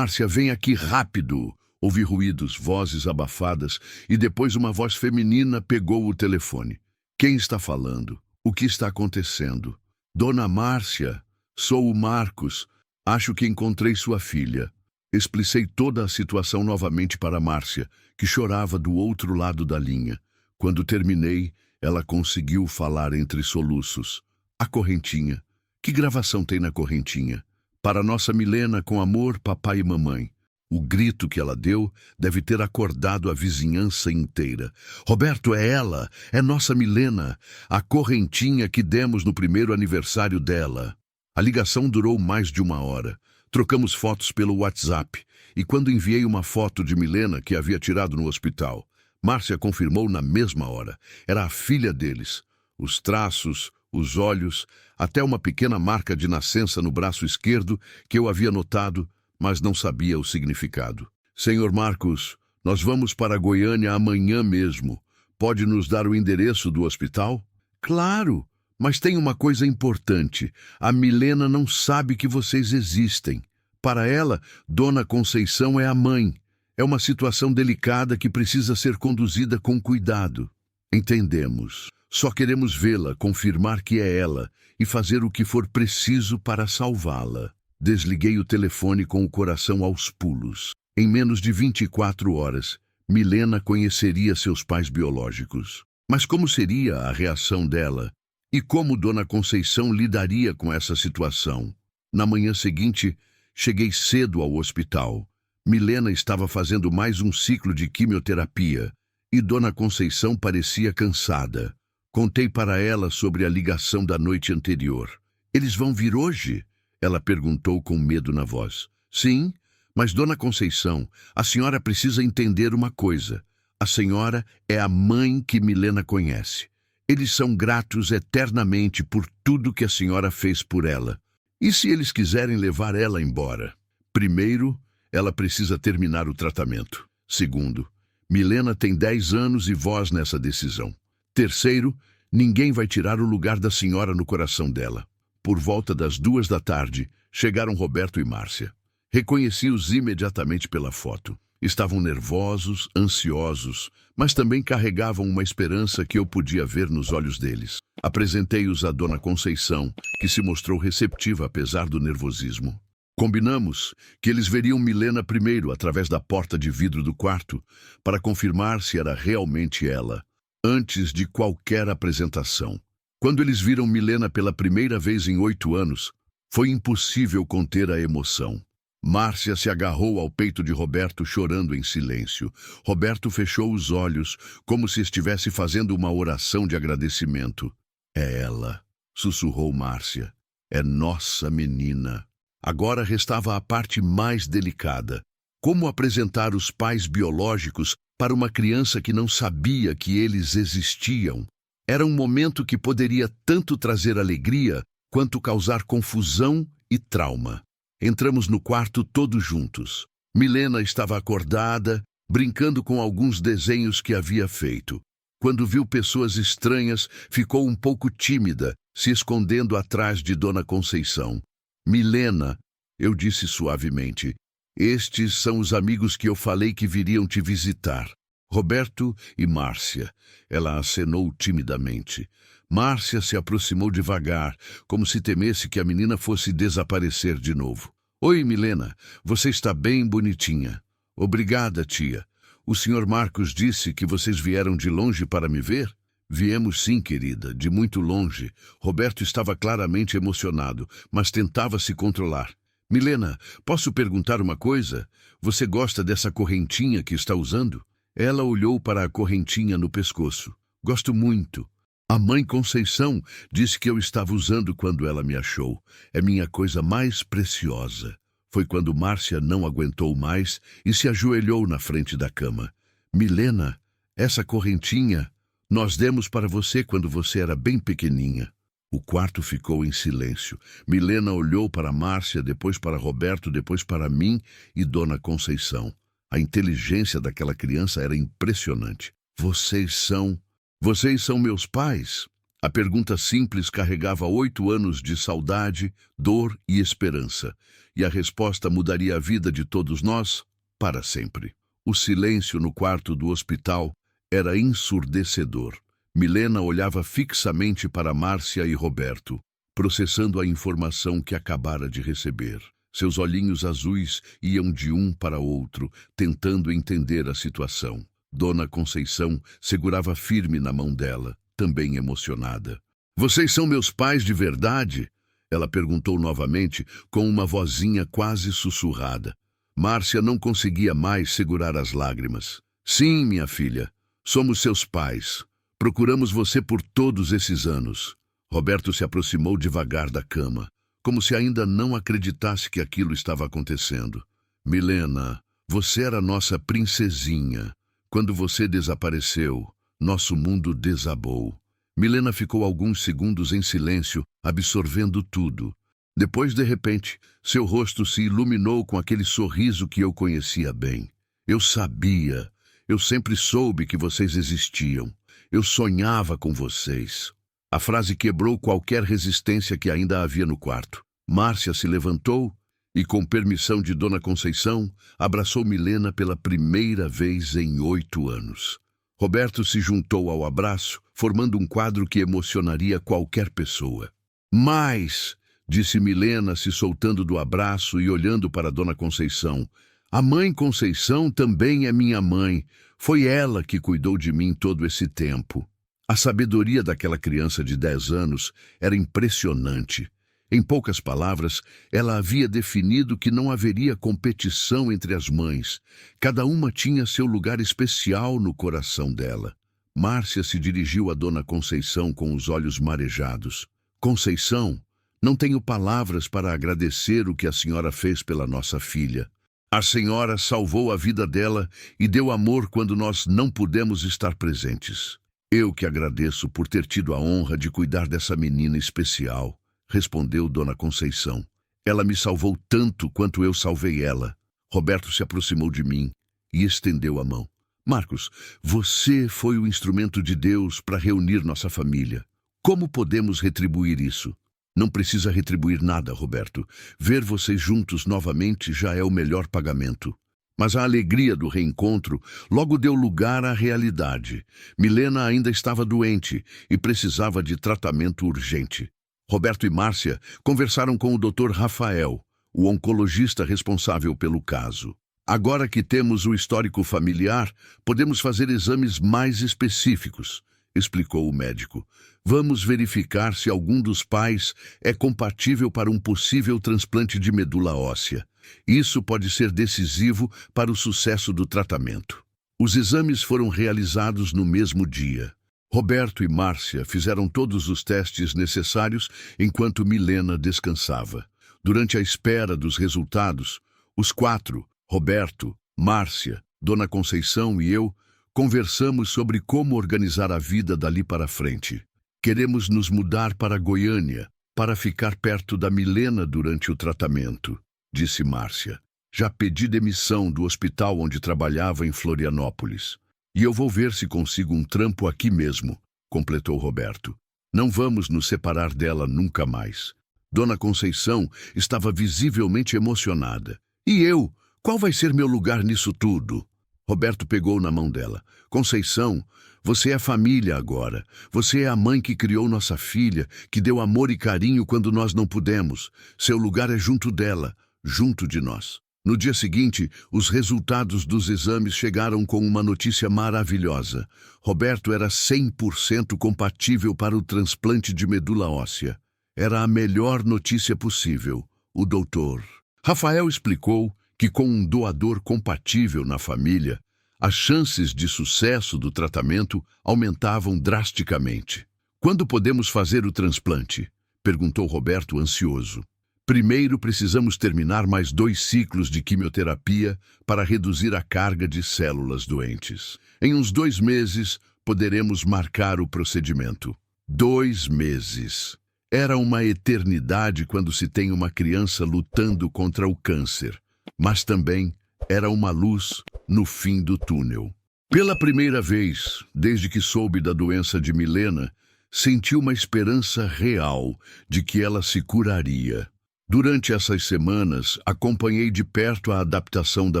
vem aqui rápido! Ouvi ruídos, vozes abafadas, e depois uma voz feminina pegou o telefone. Quem está falando? O que está acontecendo? Dona Márcia, sou o Marcos. Acho que encontrei sua filha. Explicei toda a situação novamente para Márcia, que chorava do outro lado da linha. Quando terminei, ela conseguiu falar entre soluços. A correntinha. Que gravação tem na correntinha? Para nossa Milena, com amor, papai e mamãe. O grito que ela deu deve ter acordado a vizinhança inteira. Roberto, é ela, é nossa Milena, a correntinha que demos no primeiro aniversário dela. A ligação durou mais de 1 hora. Trocamos fotos pelo WhatsApp, e quando enviei uma foto de Milena que havia tirado no hospital, Márcia confirmou na mesma hora. Era a filha deles. Os traços, os olhos, até uma pequena marca de nascença no braço esquerdo que eu havia notado, mas não sabia o significado. Senhor Marcos, nós vamos para Goiânia amanhã mesmo. Pode nos dar o endereço do hospital? Claro, mas tem uma coisa importante. A Milena não sabe que vocês existem. Para ela, Dona Conceição é a mãe. É uma situação delicada que precisa ser conduzida com cuidado. Entendemos. Só queremos vê-la, confirmar que é ela e fazer o que for preciso para salvá-la. Desliguei o telefone com o coração aos pulos. Em menos de 24 horas, Milena conheceria seus pais biológicos. Mas como seria a reação dela? E como Dona Conceição lidaria com essa situação? Na manhã seguinte, cheguei cedo ao hospital. Milena estava fazendo mais um ciclo de quimioterapia e Dona Conceição parecia cansada. Contei para ela sobre a ligação da noite anterior. Eles vão vir hoje? Ela perguntou com medo na voz. Sim, mas Dona Conceição, a senhora precisa entender uma coisa. A senhora é a mãe que Milena conhece. Eles são gratos eternamente por tudo que a senhora fez por ela. E se eles quiserem levar ela embora? Primeiro, ela precisa terminar o tratamento. Segundo, Milena tem 10 anos e voz nessa decisão. Terceiro, ninguém vai tirar o lugar da senhora no coração dela. Por volta das 2 da tarde, chegaram Roberto e Márcia. Reconheci-os imediatamente pela foto. Estavam nervosos, ansiosos, mas também carregavam uma esperança que eu podia ver nos olhos deles. Apresentei-os à Dona Conceição, que se mostrou receptiva apesar do nervosismo. Combinamos que eles veriam Milena primeiro através da porta de vidro do quarto, para confirmar se era realmente ela, antes de qualquer apresentação. Quando eles viram Milena pela primeira vez em 8 anos, foi impossível conter a emoção. Márcia se agarrou ao peito de Roberto chorando em silêncio. Roberto fechou os olhos, como se estivesse fazendo uma oração de agradecimento. É ela, sussurrou Márcia. É nossa menina. Agora restava a parte mais delicada. Como apresentar os pais biológicos para uma criança que não sabia que eles existiam? Era um momento que poderia tanto trazer alegria quanto causar confusão e trauma. Entramos no quarto todos juntos. Milena estava acordada, brincando com alguns desenhos que havia feito. Quando viu pessoas estranhas, ficou um pouco tímida, se escondendo atrás de Dona Conceição. Milena, eu disse suavemente, estes são os amigos que eu falei que viriam te visitar. Roberto e Márcia. Ela acenou timidamente. Márcia se aproximou devagar, como se temesse que a menina fosse desaparecer de novo. Oi, Milena, você está bem bonitinha. Obrigada, tia. O senhor Marcos disse que vocês vieram de longe para me ver? Viemos sim, querida, de muito longe. Roberto estava claramente emocionado, mas tentava se controlar. Milena, posso perguntar uma coisa? Você gosta dessa correntinha que está usando? Ela olhou para a correntinha no pescoço. Gosto muito. A mãe Conceição disse que eu estava usando quando ela me achou. É minha coisa mais preciosa. Foi quando Márcia não aguentou mais e se ajoelhou na frente da cama. Milena, essa correntinha nós demos para você quando você era bem pequeninha. O quarto ficou em silêncio. Milena olhou para Márcia, depois para Roberto, depois para mim e Dona Conceição. A inteligência daquela criança era impressionante. Vocês são meus pais? A pergunta simples carregava 8 anos de saudade, dor e esperança. E a resposta mudaria a vida de todos nós para sempre. O silêncio no quarto do hospital era ensurdecedor. Milena olhava fixamente para Márcia e Roberto, processando a informação que acabara de receber. Seus olhinhos azuis iam de um para outro, tentando entender a situação. Dona Conceição segurava firme na mão dela, também emocionada. Vocês são meus pais de verdade? Ela perguntou novamente, com uma vozinha quase sussurrada. Márcia não conseguia mais segurar as lágrimas. Sim, minha filha, somos seus pais. Procuramos você por todos esses anos. Roberto se aproximou devagar da cama, como se ainda não acreditasse que aquilo estava acontecendo. Milena, você era nossa princesinha. Quando você desapareceu, nosso mundo desabou. Milena ficou alguns segundos em silêncio, absorvendo tudo. Depois, de repente, seu rosto se iluminou com aquele sorriso que eu conhecia bem. Eu sabia, eu sempre soube que vocês existiam. Eu sonhava com vocês. A frase quebrou qualquer resistência que ainda havia no quarto. Márcia se levantou e, com permissão de Dona Conceição, abraçou Milena pela primeira vez em 8 anos. Roberto se juntou ao abraço, formando um quadro que emocionaria qualquer pessoa. Mas, disse Milena, se soltando do abraço e olhando para Dona Conceição, a mãe Conceição também é minha mãe. Foi ela que cuidou de mim todo esse tempo. A sabedoria daquela criança de 10 anos era impressionante. Em poucas palavras, ela havia definido que não haveria competição entre as mães. Cada uma tinha seu lugar especial no coração dela. Márcia se dirigiu a Dona Conceição com os olhos marejados. Conceição, não tenho palavras para agradecer o que a senhora fez pela nossa filha. A senhora salvou a vida dela e deu amor quando nós não pudemos estar presentes. Eu que agradeço por ter tido a honra de cuidar dessa menina especial, respondeu Dona Conceição. Ela me salvou tanto quanto eu salvei ela. Roberto se aproximou de mim e estendeu a mão. Marcos, você foi o instrumento de Deus para reunir nossa família. Como podemos retribuir isso? Não precisa retribuir nada, Roberto. Ver vocês juntos novamente já é o melhor pagamento. Mas a alegria do reencontro logo deu lugar à realidade. Milena ainda estava doente e precisava de tratamento urgente. Roberto e Márcia conversaram com o Dr. Rafael, o oncologista responsável pelo caso. Agora que temos o histórico familiar, podemos fazer exames mais específicos, explicou o médico. Vamos verificar se algum dos pais é compatível para um possível transplante de medula óssea. Isso pode ser decisivo para o sucesso do tratamento. Os exames foram realizados no mesmo dia. Roberto e Márcia fizeram todos os testes necessários enquanto Milena descansava. Durante a espera dos resultados, os 4, Roberto, Márcia, Dona Conceição e eu, conversamos sobre como organizar a vida dali para frente. Queremos nos mudar para Goiânia, para ficar perto da Milena durante o tratamento, disse Márcia. Já pedi demissão do hospital onde trabalhava em Florianópolis. E eu vou ver se consigo um trampo aqui mesmo, completou Roberto. Não vamos nos separar dela nunca mais. Dona Conceição estava visivelmente emocionada. E eu? Qual vai ser meu lugar nisso tudo? Roberto pegou na mão dela. Conceição, você é família agora. Você é a mãe que criou nossa filha, que deu amor e carinho quando nós não pudemos. Seu lugar é junto dela, junto de nós. No dia seguinte, os resultados dos exames chegaram com uma notícia maravilhosa. Roberto era 100% compatível para o transplante de medula óssea. Era a melhor notícia possível. O doutor Rafael explicou que com um doador compatível na família, as chances de sucesso do tratamento aumentavam drasticamente. Quando podemos fazer o transplante? Perguntou Roberto ansioso. Primeiro precisamos terminar mais 2 ciclos de quimioterapia para reduzir a carga de células doentes. Em uns 2 meses, poderemos marcar o procedimento. 2 meses. Era uma eternidade quando se tem uma criança lutando contra o câncer, mas também era uma luz no fim do túnel. Pela primeira vez, desde que soube da doença de Milena, senti uma esperança real de que ela se curaria. Durante essas semanas, acompanhei de perto a adaptação da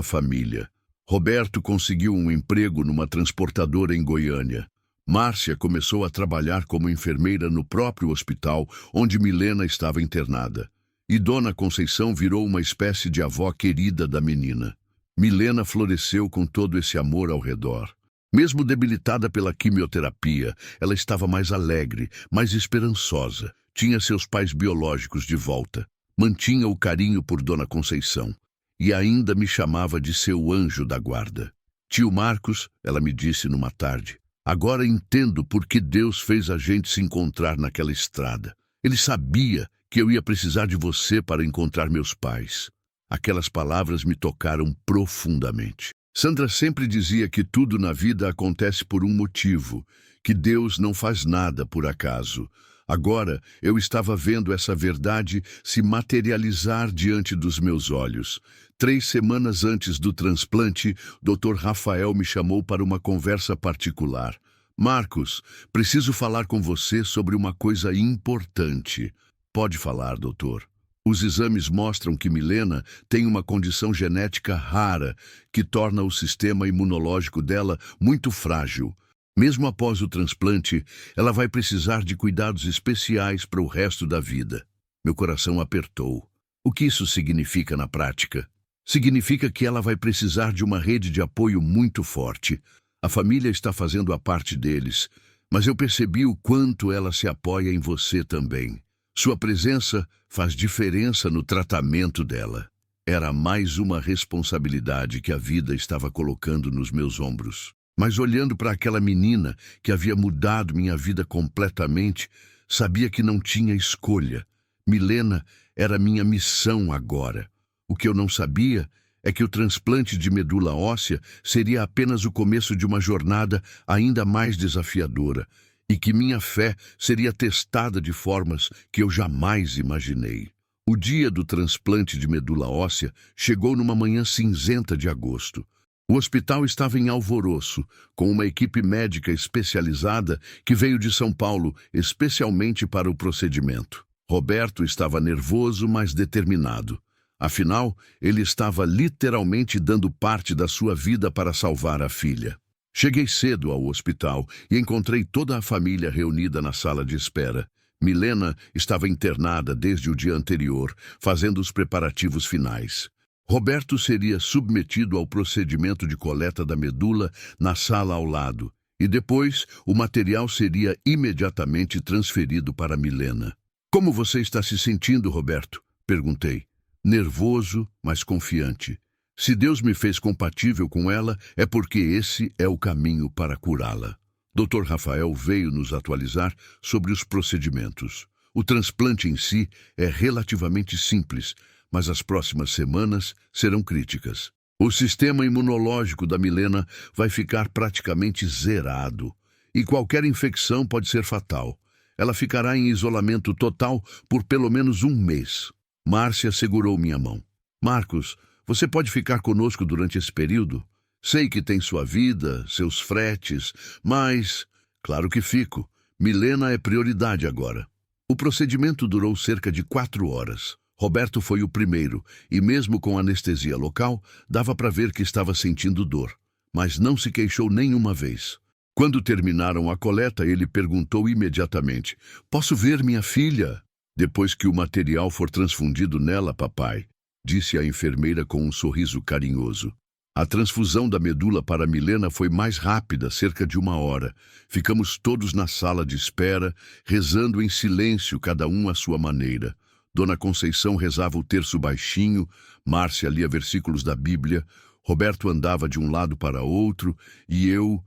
família. Roberto conseguiu um emprego numa transportadora em Goiânia. Márcia começou a trabalhar como enfermeira no próprio hospital onde Milena estava internada. E Dona Conceição virou uma espécie de avó querida da menina. Milena floresceu com todo esse amor ao redor. Mesmo debilitada pela quimioterapia, ela estava mais alegre, mais esperançosa. Tinha seus pais biológicos de volta. Mantinha o carinho por Dona Conceição. E ainda me chamava de seu anjo da guarda. Tio Marcos, ela me disse numa tarde, agora entendo por que Deus fez a gente se encontrar naquela estrada. Ele sabia que eu ia precisar de você para encontrar meus pais. Aquelas palavras me tocaram profundamente. Sandra sempre dizia que tudo na vida acontece por um motivo, que Deus não faz nada por acaso. Agora eu estava vendo essa verdade se materializar diante dos meus olhos. 3 semanas antes do transplante, Dr. Rafael me chamou para uma conversa particular. Marcos, preciso falar com você sobre uma coisa importante. Pode falar, doutor. Os exames mostram que Milena tem uma condição genética rara que torna o sistema imunológico dela muito frágil. Mesmo após o transplante, ela vai precisar de cuidados especiais para o resto da vida. Meu coração apertou. O que isso significa na prática? Significa que ela vai precisar de uma rede de apoio muito forte. A família está fazendo a parte deles, mas eu percebi o quanto ela se apoia em você também. Sua presença faz diferença no tratamento dela. Era mais uma responsabilidade que a vida estava colocando nos meus ombros. Mas olhando para aquela menina que havia mudado minha vida completamente, sabia que não tinha escolha. Milena era minha missão agora. O que eu não sabia é que o transplante de medula óssea seria apenas o começo de uma jornada ainda mais desafiadora e que minha fé seria testada de formas que eu jamais imaginei. O dia do transplante de medula óssea chegou numa manhã cinzenta de agosto. O hospital estava em alvoroço, com uma equipe médica especializada que veio de São Paulo especialmente para o procedimento. Roberto estava nervoso, mas determinado. Afinal, ele estava literalmente dando parte da sua vida para salvar a filha. Cheguei cedo ao hospital e encontrei toda a família reunida na sala de espera. Milena estava internada desde o dia anterior, fazendo os preparativos finais. Roberto seria submetido ao procedimento de coleta da medula na sala ao lado, e depois o material seria imediatamente transferido para Milena. Como você está se sentindo, Roberto? Perguntei. Nervoso, mas confiante. Se Deus me fez compatível com ela, é porque esse é o caminho para curá-la. Dr. Rafael veio nos atualizar sobre os procedimentos. O transplante em si é relativamente simples, mas as próximas semanas serão críticas. O sistema imunológico da Milena vai ficar praticamente zerado, e qualquer infecção pode ser fatal. Ela ficará em isolamento total por pelo menos 1 mês. Márcia segurou minha mão. Marcos, você pode ficar conosco durante esse período? Sei que tem sua vida, seus fretes, mas... Claro que fico. Milena é prioridade agora. O procedimento durou cerca de 4 horas. Roberto foi o primeiro, e mesmo com anestesia local, dava para ver que estava sentindo dor, mas não se queixou nenhuma vez. Quando terminaram a coleta, ele perguntou imediatamente, "Posso ver minha filha?" "Depois que o material for transfundido nela, papai", disse a enfermeira com um sorriso carinhoso. A transfusão da medula para Milena foi mais rápida, cerca de 1 hora. Ficamos todos na sala de espera, rezando em silêncio, cada um à sua maneira. Dona Conceição rezava o terço baixinho, Márcia lia versículos da Bíblia, Roberto andava de um lado para outro e eu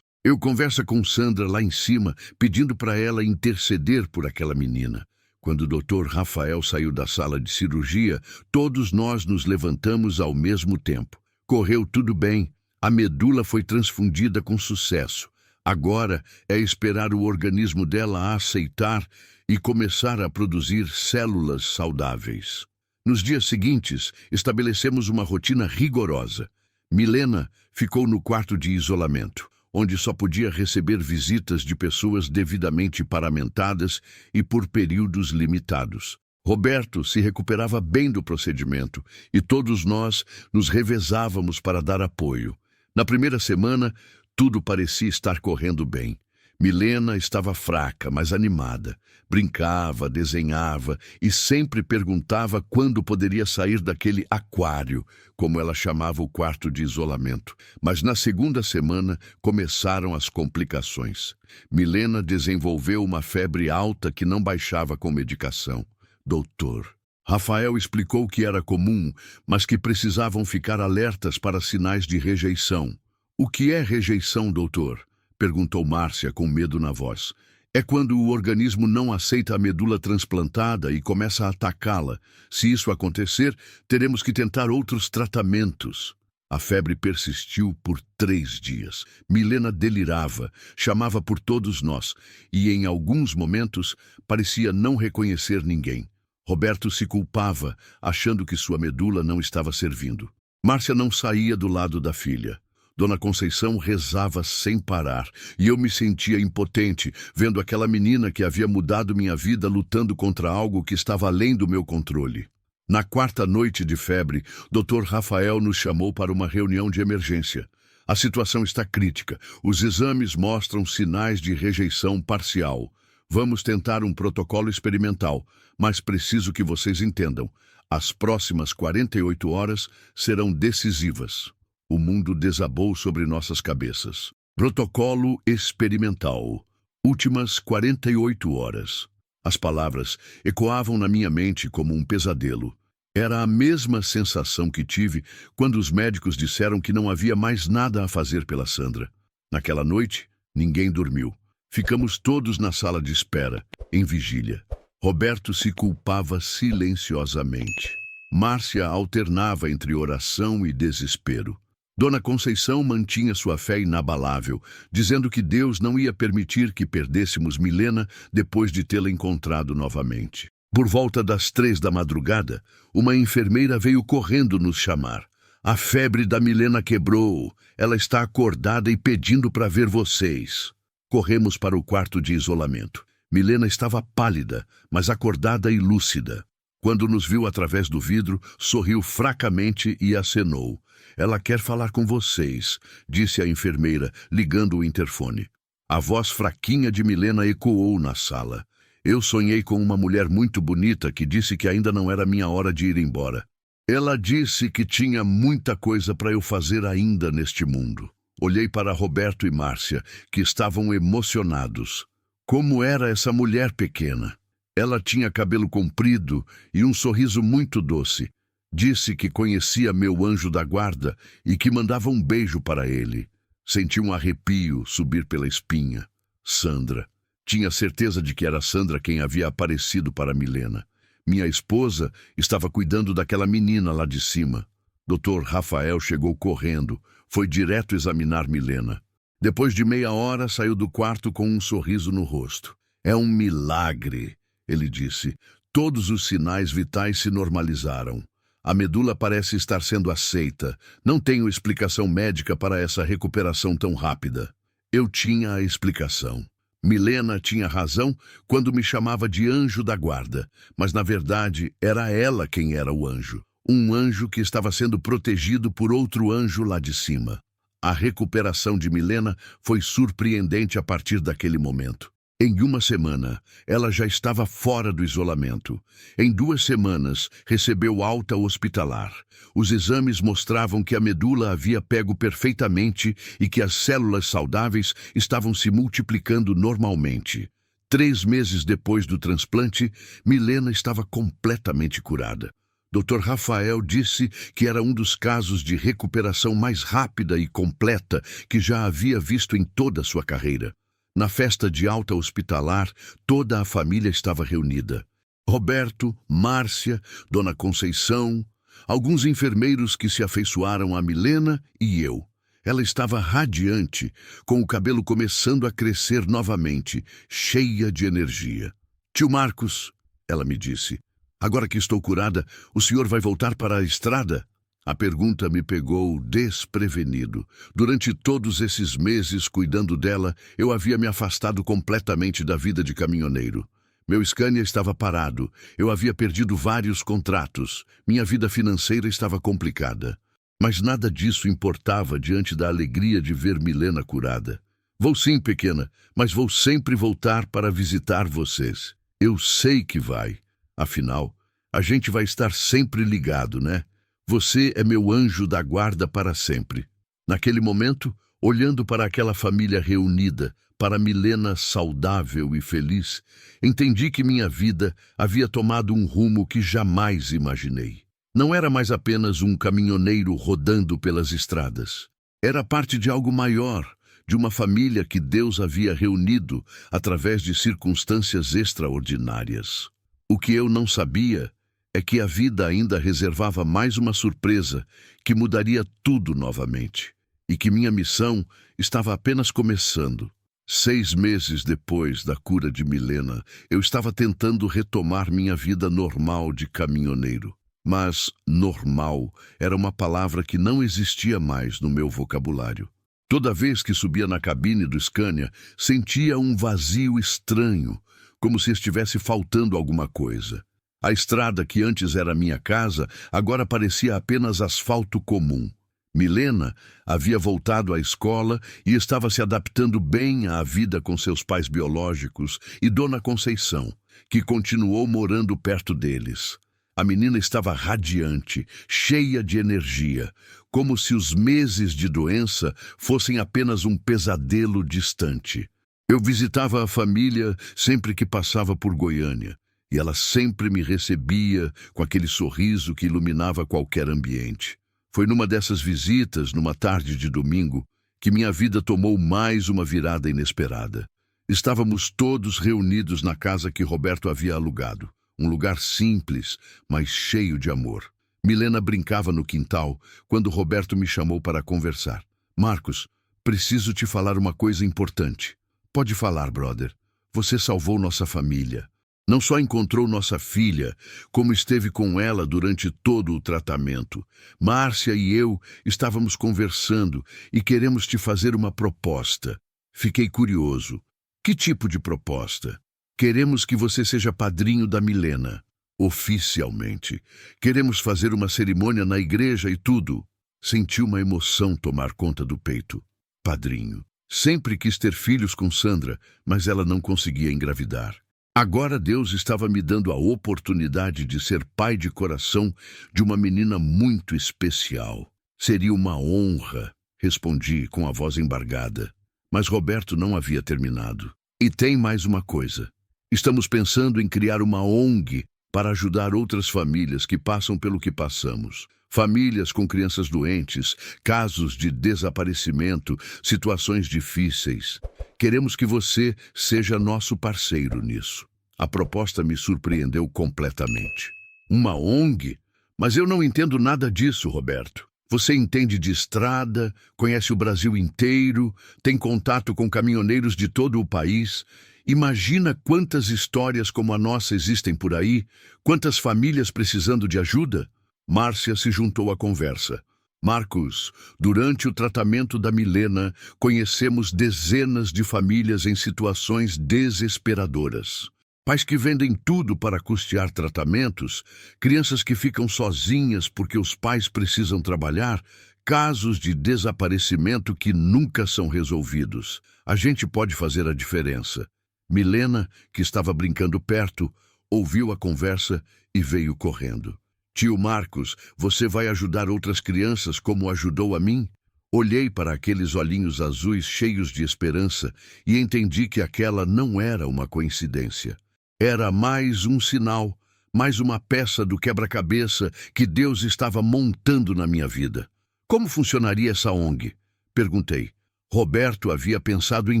conversa com Sandra lá em cima, pedindo para ela interceder por aquela menina. Quando o doutor Rafael saiu da sala de cirurgia, todos nós nos levantamos ao mesmo tempo. Correu tudo bem, a medula foi transfundida com sucesso. Agora é esperar o organismo dela a aceitar e começar a produzir células saudáveis. Nos dias seguintes, estabelecemos uma rotina rigorosa. Milena ficou no quarto de isolamento, onde só podia receber visitas de pessoas devidamente paramentadas e por períodos limitados. Roberto se recuperava bem do procedimento e todos nós nos revezávamos para dar apoio. Na primeira semana, tudo parecia estar correndo bem. Milena estava fraca, mas animada. Brincava, desenhava e sempre perguntava quando poderia sair daquele aquário, como ela chamava o quarto de isolamento. Mas na segunda semana começaram as complicações. Milena desenvolveu uma febre alta que não baixava com medicação. Doutor Rafael explicou que era comum, mas que precisavam ficar alertas para sinais de rejeição. O que é rejeição, doutor? Perguntou Márcia com medo na voz. É quando o organismo não aceita a medula transplantada e começa a atacá-la. Se isso acontecer, teremos que tentar outros tratamentos. A febre persistiu por 3 dias. Milena delirava, chamava por todos nós e, em alguns momentos, parecia não reconhecer ninguém. Roberto se culpava, achando que sua medula não estava servindo. Márcia não saía do lado da filha. Dona Conceição rezava sem parar, e eu me sentia impotente, vendo aquela menina que havia mudado minha vida lutando contra algo que estava além do meu controle. Na 4ª noite de febre, Dr. Rafael nos chamou para uma reunião de emergência. A situação está crítica. Os exames mostram sinais de rejeição parcial. Vamos tentar um protocolo experimental, mas preciso que vocês entendam. As próximas 48 horas serão decisivas. O mundo desabou sobre nossas cabeças. Protocolo experimental. Últimas 48 horas. As palavras ecoavam na minha mente como um pesadelo. Era a mesma sensação que tive quando os médicos disseram que não havia mais nada a fazer pela Sandra. Naquela noite, ninguém dormiu. Ficamos todos na sala de espera, em vigília. Roberto se culpava silenciosamente. Márcia alternava entre oração e desespero. Dona Conceição mantinha sua fé inabalável, dizendo que Deus não ia permitir que perdêssemos Milena depois de tê-la encontrado novamente. Por volta das 3 da madrugada, uma enfermeira veio correndo nos chamar. A febre da Milena quebrou. Ela está acordada e pedindo para ver vocês. Corremos para o quarto de isolamento. Milena estava pálida, mas acordada e lúcida. Quando nos viu através do vidro, sorriu fracamente e acenou. Ela quer falar com vocês, disse a enfermeira, ligando o interfone. A voz fraquinha de Milena ecoou na sala. Eu sonhei com uma mulher muito bonita que disse que ainda não era minha hora de ir embora. Ela disse que tinha muita coisa para eu fazer ainda neste mundo. Olhei para Roberto e Márcia, que estavam emocionados. Como era essa mulher pequena? Ela tinha cabelo comprido e um sorriso muito doce. Disse que conhecia meu anjo da guarda e que mandava um beijo para ele. Senti um arrepio subir pela espinha. Sandra. Tinha certeza de que era Sandra quem havia aparecido para Milena. Minha esposa estava cuidando daquela menina lá de cima. Dr. Rafael chegou correndo. Foi direto examinar Milena. Depois de meia hora, saiu do quarto com um sorriso no rosto. É um milagre, ele disse. Todos os sinais vitais se normalizaram. A medula parece estar sendo aceita. Não tenho explicação médica para essa recuperação tão rápida. Eu tinha a explicação. Milena tinha razão quando me chamava de anjo da guarda, mas na verdade era ela quem era o anjo. Um anjo que estava sendo protegido por outro anjo lá de cima. A recuperação de Milena foi surpreendente a partir daquele momento. Em uma semana, ela já estava fora do isolamento. Em 2 semanas, recebeu alta hospitalar. Os exames mostravam que a medula havia pego perfeitamente e que as células saudáveis estavam se multiplicando normalmente. 3 meses depois do transplante, Milena estava completamente curada. Dr. Rafael disse que era um dos casos de recuperação mais rápida e completa que já havia visto em toda a sua carreira. Na festa de alta hospitalar, toda a família estava reunida. Roberto, Márcia, Dona Conceição, alguns enfermeiros que se afeiçoaram a Milena e eu. Ela estava radiante, com o cabelo começando a crescer novamente, cheia de energia. Tio Marcos, ela me disse, agora que estou curada, o senhor vai voltar para a estrada? A pergunta me pegou desprevenido. Durante todos esses meses cuidando dela, eu havia me afastado completamente da vida de caminhoneiro. Meu Scania estava parado, eu havia perdido vários contratos, minha vida financeira estava complicada. Mas nada disso importava diante da alegria de ver Milena curada. Vou sim, pequena, mas vou sempre voltar para visitar vocês. Eu sei que vai. Afinal, a gente vai estar sempre ligado, né? Você é meu anjo da guarda para sempre. Naquele momento, olhando para aquela família reunida, para Milena saudável e feliz, entendi que minha vida havia tomado um rumo que jamais imaginei. Não era mais apenas um caminhoneiro rodando pelas estradas. Era parte de algo maior, de uma família que Deus havia reunido através de circunstâncias extraordinárias. O que eu não sabia é que a vida ainda reservava mais uma surpresa que mudaria tudo novamente, e que minha missão estava apenas começando. 6 meses depois da cura de Milena, eu estava tentando retomar minha vida normal de caminhoneiro. Mas normal era uma palavra que não existia mais no meu vocabulário. Toda vez que subia na cabine do Scania, sentia um vazio estranho, como se estivesse faltando alguma coisa. A estrada que antes era minha casa, agora parecia apenas asfalto comum. Milena havia voltado à escola e estava se adaptando bem à vida com seus pais biológicos e Dona Conceição, que continuou morando perto deles. A menina estava radiante, cheia de energia, como se os meses de doença fossem apenas um pesadelo distante. Eu visitava a família sempre que passava por Goiânia, e ela sempre me recebia com aquele sorriso que iluminava qualquer ambiente. Foi numa dessas visitas, numa tarde de domingo, que minha vida tomou mais uma virada inesperada. Estávamos todos reunidos na casa que Roberto havia alugado. Um lugar simples, mas cheio de amor. Milena brincava no quintal quando Roberto me chamou para conversar. Marcos, preciso te falar uma coisa importante. Pode falar, brother. Você salvou nossa família. Não só encontrou nossa filha, como esteve com ela durante todo o tratamento. Márcia e eu estávamos conversando e queremos te fazer uma proposta. Fiquei curioso. Que tipo de proposta? Queremos que você seja padrinho da Milena, oficialmente. Queremos fazer uma cerimônia na igreja e tudo. Senti uma emoção tomar conta do peito. Padrinho. Sempre quis ter filhos com Sandra, mas ela não conseguia engravidar. Agora Deus estava me dando a oportunidade de ser pai de coração de uma menina muito especial. Seria uma honra, respondi com a voz embargada. Mas Roberto não havia terminado. E tem mais uma coisa. Estamos pensando em criar uma ONG para ajudar outras famílias que passam pelo que passamos. Famílias com crianças doentes, casos de desaparecimento, situações difíceis. Queremos que você seja nosso parceiro nisso. A proposta me surpreendeu completamente. Uma ONG? Mas eu não entendo nada disso, Roberto. Você entende de estrada, conhece o Brasil inteiro, tem contato com caminhoneiros de todo o país. Imagina quantas histórias como a nossa existem por aí, quantas famílias precisando de ajuda. Márcia se juntou à conversa. Marcos, durante o tratamento da Milena, conhecemos dezenas de famílias em situações desesperadoras. Pais que vendem tudo para custear tratamentos, crianças que ficam sozinhas porque os pais precisam trabalhar, casos de desaparecimento que nunca são resolvidos. A gente pode fazer a diferença. Milena, que estava brincando perto, ouviu a conversa e veio correndo. Tio Marcos, você vai ajudar outras crianças como ajudou a mim? Olhei para aqueles olhinhos azuis cheios de esperança e entendi que aquela não era uma coincidência. Era mais um sinal, mais uma peça do quebra-cabeça que Deus estava montando na minha vida. Como funcionaria essa ONG? Perguntei. Roberto havia pensado em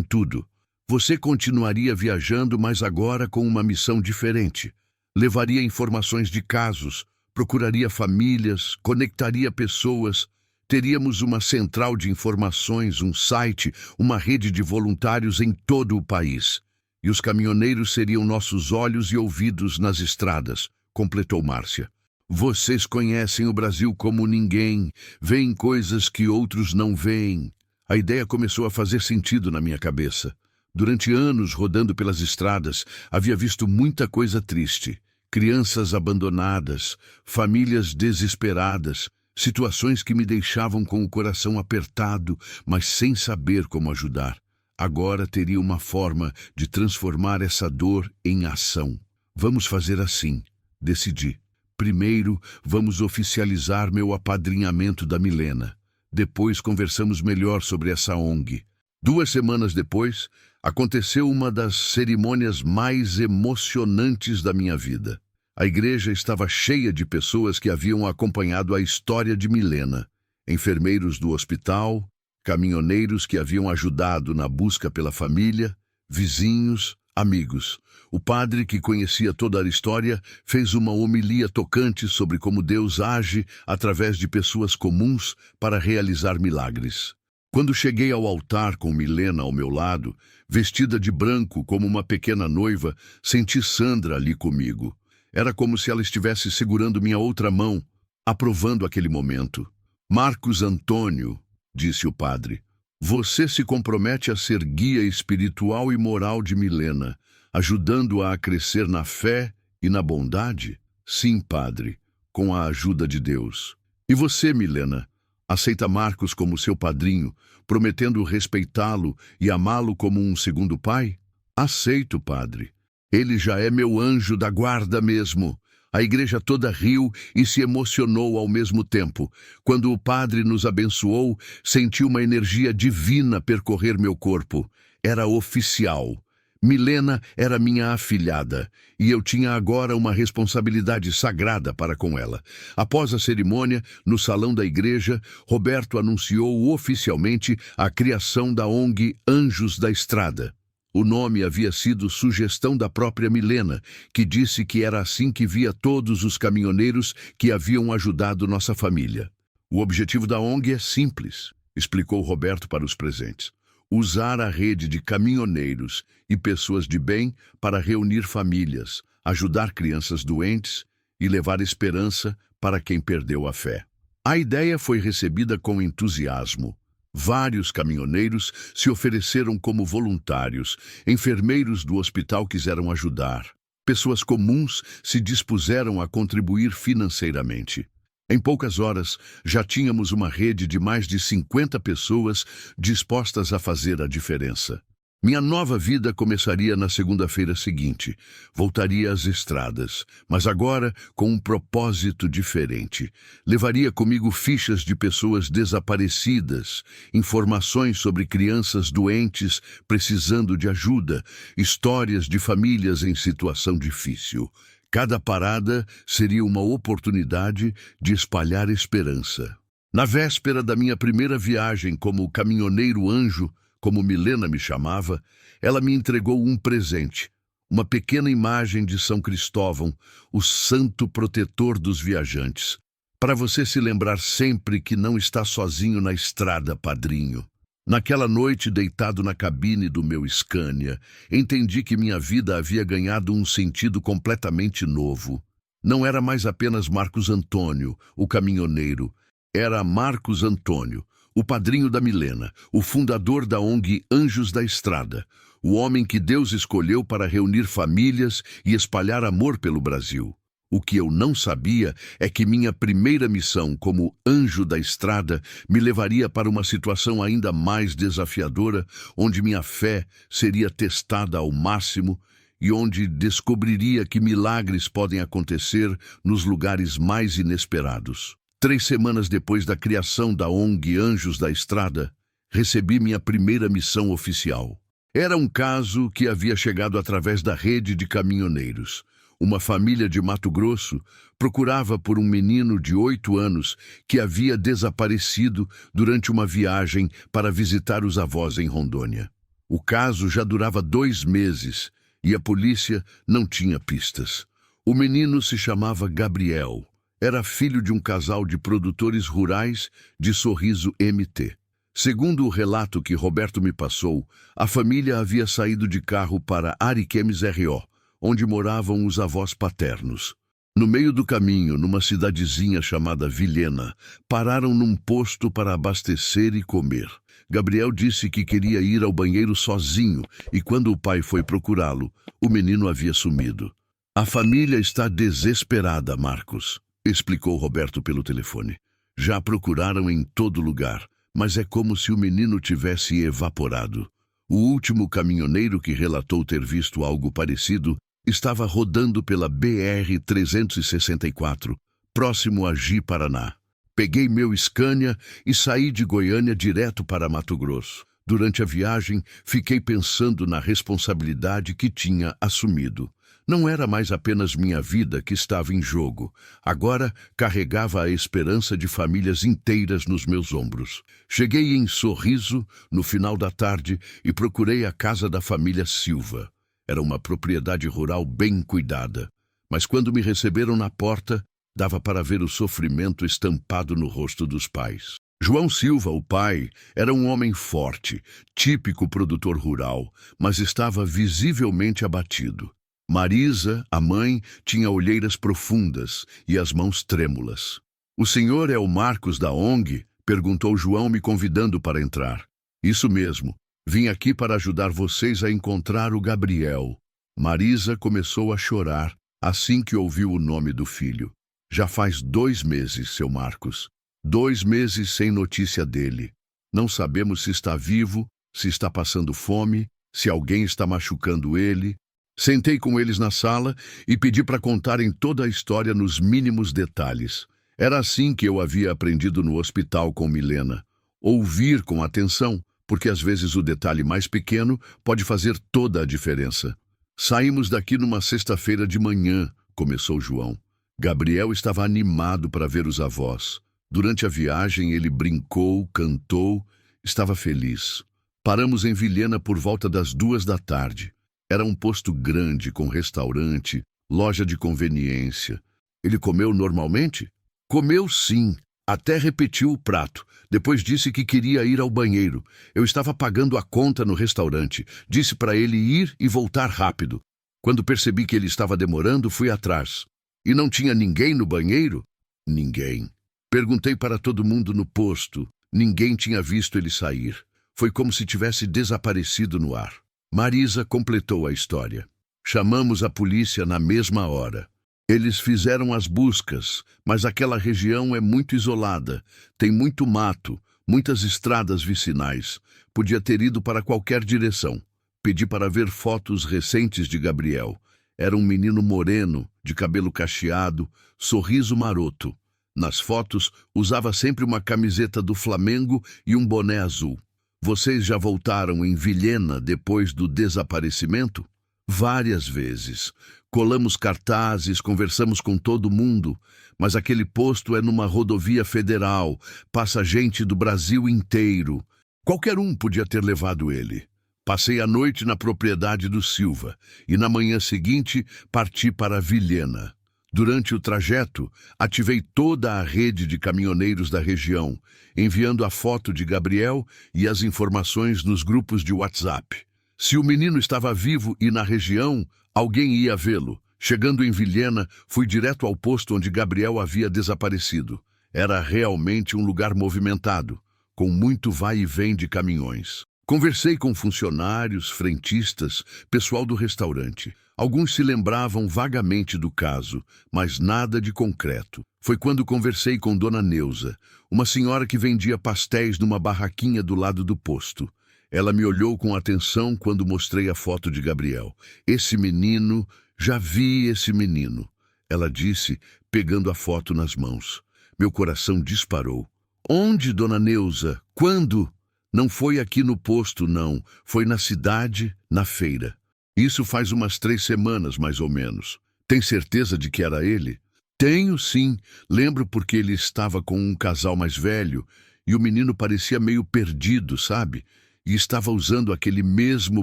tudo. Você continuaria viajando, mas agora com uma missão diferente. Levaria informações de casos, procuraria famílias, conectaria pessoas. Teríamos uma central de informações, um site, uma rede de voluntários em todo o país. E os caminhoneiros seriam nossos olhos e ouvidos nas estradas, completou Márcia. Vocês conhecem o Brasil como ninguém, veem coisas que outros não veem. A ideia começou a fazer sentido na minha cabeça. Durante anos, rodando pelas estradas, havia visto muita coisa triste. Crianças abandonadas, famílias desesperadas, situações que me deixavam com o coração apertado, mas sem saber como ajudar. Agora teria uma forma de transformar essa dor em ação. Vamos fazer assim, decidi. Primeiro, vamos oficializar meu apadrinhamento da Milena. Depois conversamos melhor sobre essa ONG. 2 semanas depois, aconteceu uma das cerimônias mais emocionantes da minha vida. A igreja estava cheia de pessoas que haviam acompanhado a história de Milena. Enfermeiros do hospital, caminhoneiros que haviam ajudado na busca pela família, vizinhos, amigos. O padre, que conhecia toda a história, fez uma homilia tocante sobre como Deus age através de pessoas comuns para realizar milagres. Quando cheguei ao altar com Milena ao meu lado, vestida de branco como uma pequena noiva, senti Sandra ali comigo. Era como se ela estivesse segurando minha outra mão, aprovando aquele momento. Marcos Antônio, disse o padre, você se compromete a ser guia espiritual e moral de Milena, ajudando-a a crescer na fé e na bondade? Sim, padre, com a ajuda de Deus. E você, Milena, aceita Marcos como seu padrinho, prometendo respeitá-lo e amá-lo como um segundo pai? Aceito, padre. Ele já é meu anjo da guarda mesmo. A igreja toda riu e se emocionou ao mesmo tempo. Quando o padre nos abençoou, senti uma energia divina percorrer meu corpo. Era oficial. Milena era minha afilhada, e eu tinha agora uma responsabilidade sagrada para com ela. Após a cerimônia, no salão da igreja, Roberto anunciou oficialmente a criação da ONG Anjos da Estrada. O nome havia sido sugestão da própria Milena, que disse que era assim que via todos os caminhoneiros que haviam ajudado nossa família. O objetivo da ONG é simples, explicou Roberto para os presentes. Usar a rede de caminhoneiros e pessoas de bem para reunir famílias, ajudar crianças doentes e levar esperança para quem perdeu a fé. A ideia foi recebida com entusiasmo. Vários caminhoneiros se ofereceram como voluntários, enfermeiros do hospital quiseram ajudar. Pessoas comuns se dispuseram a contribuir financeiramente. Em poucas horas, já tínhamos uma rede de mais de 50 pessoas dispostas a fazer a diferença. Minha nova vida começaria na segunda-feira seguinte. Voltaria às estradas, mas agora com um propósito diferente. Levaria comigo fichas de pessoas desaparecidas, informações sobre crianças doentes precisando de ajuda, histórias de famílias em situação difícil. Cada parada seria uma oportunidade de espalhar esperança. Na véspera da minha primeira viagem como caminhoneiro anjo, como Milena me chamava, ela me entregou um presente, uma pequena imagem de São Cristóvão, o santo protetor dos viajantes, para você se lembrar sempre que não está sozinho na estrada, padrinho. Naquela noite, deitado na cabine do meu Scania, entendi que minha vida havia ganhado um sentido completamente novo. Não era mais apenas Marcos Antônio, o caminhoneiro. Era Marcos Antônio, o padrinho da Milena, o fundador da ONG Anjos da Estrada, o homem que Deus escolheu para reunir famílias e espalhar amor pelo Brasil. O que eu não sabia é que minha primeira missão como anjo da estrada me levaria para uma situação ainda mais desafiadora, onde minha fé seria testada ao máximo e onde descobriria que milagres podem acontecer nos lugares mais inesperados. 3 semanas depois da criação da ONG Anjos da Estrada, recebi minha primeira missão oficial. Era um caso que havia chegado através da rede de caminhoneiros. Uma família de Mato Grosso procurava por um menino de 8 anos que havia desaparecido durante uma viagem para visitar os avós em Rondônia. O caso já durava 2 meses e a polícia não tinha pistas. O menino se chamava Gabriel. Era filho de um casal de produtores rurais de Sorriso MT. Segundo o relato que Roberto me passou, a família havia saído de carro para Ariquemes RO, onde moravam os avós paternos. No meio do caminho, numa cidadezinha chamada Vilhena, pararam num posto para abastecer e comer. Gabriel disse que queria ir ao banheiro sozinho e quando o pai foi procurá-lo, o menino havia sumido. A família está desesperada, Marcos, explicou Roberto pelo telefone. Já procuraram em todo lugar, mas é como se o menino tivesse evaporado. O último caminhoneiro que relatou ter visto algo parecido estava rodando pela BR-364, próximo a Ji-Paraná. Peguei meu Scania e saí de Goiânia direto para Mato Grosso. Durante a viagem, fiquei pensando na responsabilidade que tinha assumido. Não era mais apenas minha vida que estava em jogo. Agora carregava a esperança de famílias inteiras nos meus ombros. Cheguei em Sorriso no final da tarde e procurei a casa da família Silva. Era uma propriedade rural bem cuidada. Mas quando me receberam na porta, dava para ver o sofrimento estampado no rosto dos pais. João Silva, o pai, era um homem forte, típico produtor rural, mas estava visivelmente abatido. Marisa, a mãe, tinha olheiras profundas e as mãos trêmulas. "O senhor é o Marcos da ONG?" perguntou João, me convidando para entrar. "Isso mesmo. Vim aqui para ajudar vocês a encontrar o Gabriel." Marisa começou a chorar assim que ouviu o nome do filho. "Já faz 2 meses, seu Marcos. 2 meses sem notícia dele. Não sabemos se está vivo, se está passando fome, se alguém está machucando ele." Sentei com eles na sala e pedi para contarem toda a história nos mínimos detalhes. Era assim que eu havia aprendido no hospital com Milena. Ouvir com atenção, porque às vezes o detalhe mais pequeno pode fazer toda a diferença. "Saímos daqui numa sexta-feira de manhã", começou João. Gabriel estava animado para ver os avós. Durante a viagem ele brincou, cantou, estava feliz. Paramos em Vilhena por volta das 2 da tarde. Era um posto grande com restaurante, loja de conveniência. Ele comeu normalmente? Comeu sim, até repetiu o prato. Depois disse que queria ir ao banheiro. Eu estava pagando a conta no restaurante. Disse para ele ir e voltar rápido. Quando percebi que ele estava demorando, fui atrás. E não tinha ninguém no banheiro? Ninguém. Perguntei para todo mundo no posto. Ninguém tinha visto ele sair. Foi como se tivesse desaparecido no ar. Marisa completou a história. "Chamamos a polícia na mesma hora. Eles fizeram as buscas, mas aquela região é muito isolada. Tem muito mato, muitas estradas vicinais. Podia ter ido para qualquer direção. Pedi para ver fotos recentes de Gabriel. Era um menino moreno, de cabelo cacheado, sorriso maroto. Nas fotos, usava sempre uma camiseta do Flamengo e um boné azul. Vocês já voltaram em Vilhena depois do desaparecimento?" "Várias vezes. Colamos cartazes, conversamos com todo mundo, mas aquele posto é numa rodovia federal, passa gente do Brasil inteiro. Qualquer um podia ter levado ele. Passei a noite na propriedade do Silva e na manhã seguinte parti para Vilhena. Durante o trajeto, ativei toda a rede de caminhoneiros da região, enviando a foto de Gabriel e as informações nos grupos de WhatsApp. Se o menino estava vivo e na região, alguém ia vê-lo. Chegando em Vilhena, fui direto ao posto onde Gabriel havia desaparecido. Era realmente um lugar movimentado, com muito vai e vem de caminhões. Conversei com funcionários, frentistas, pessoal do restaurante. Alguns se lembravam vagamente do caso, mas nada de concreto. Foi quando conversei com Dona Neuza, uma senhora que vendia pastéis numa barraquinha do lado do posto. Ela me olhou com atenção quando mostrei a foto de Gabriel. "Esse menino, já vi esse menino", ela disse, pegando a foto nas mãos. Meu coração disparou. Onde, dona Neuza? Quando? Não foi aqui no posto, não. Foi na cidade, na feira. Isso faz umas 3 semanas, mais ou menos. Tem certeza de que era ele? Tenho, sim. Lembro porque ele estava com um casal mais velho e o menino parecia meio perdido, sabe? E estava usando aquele mesmo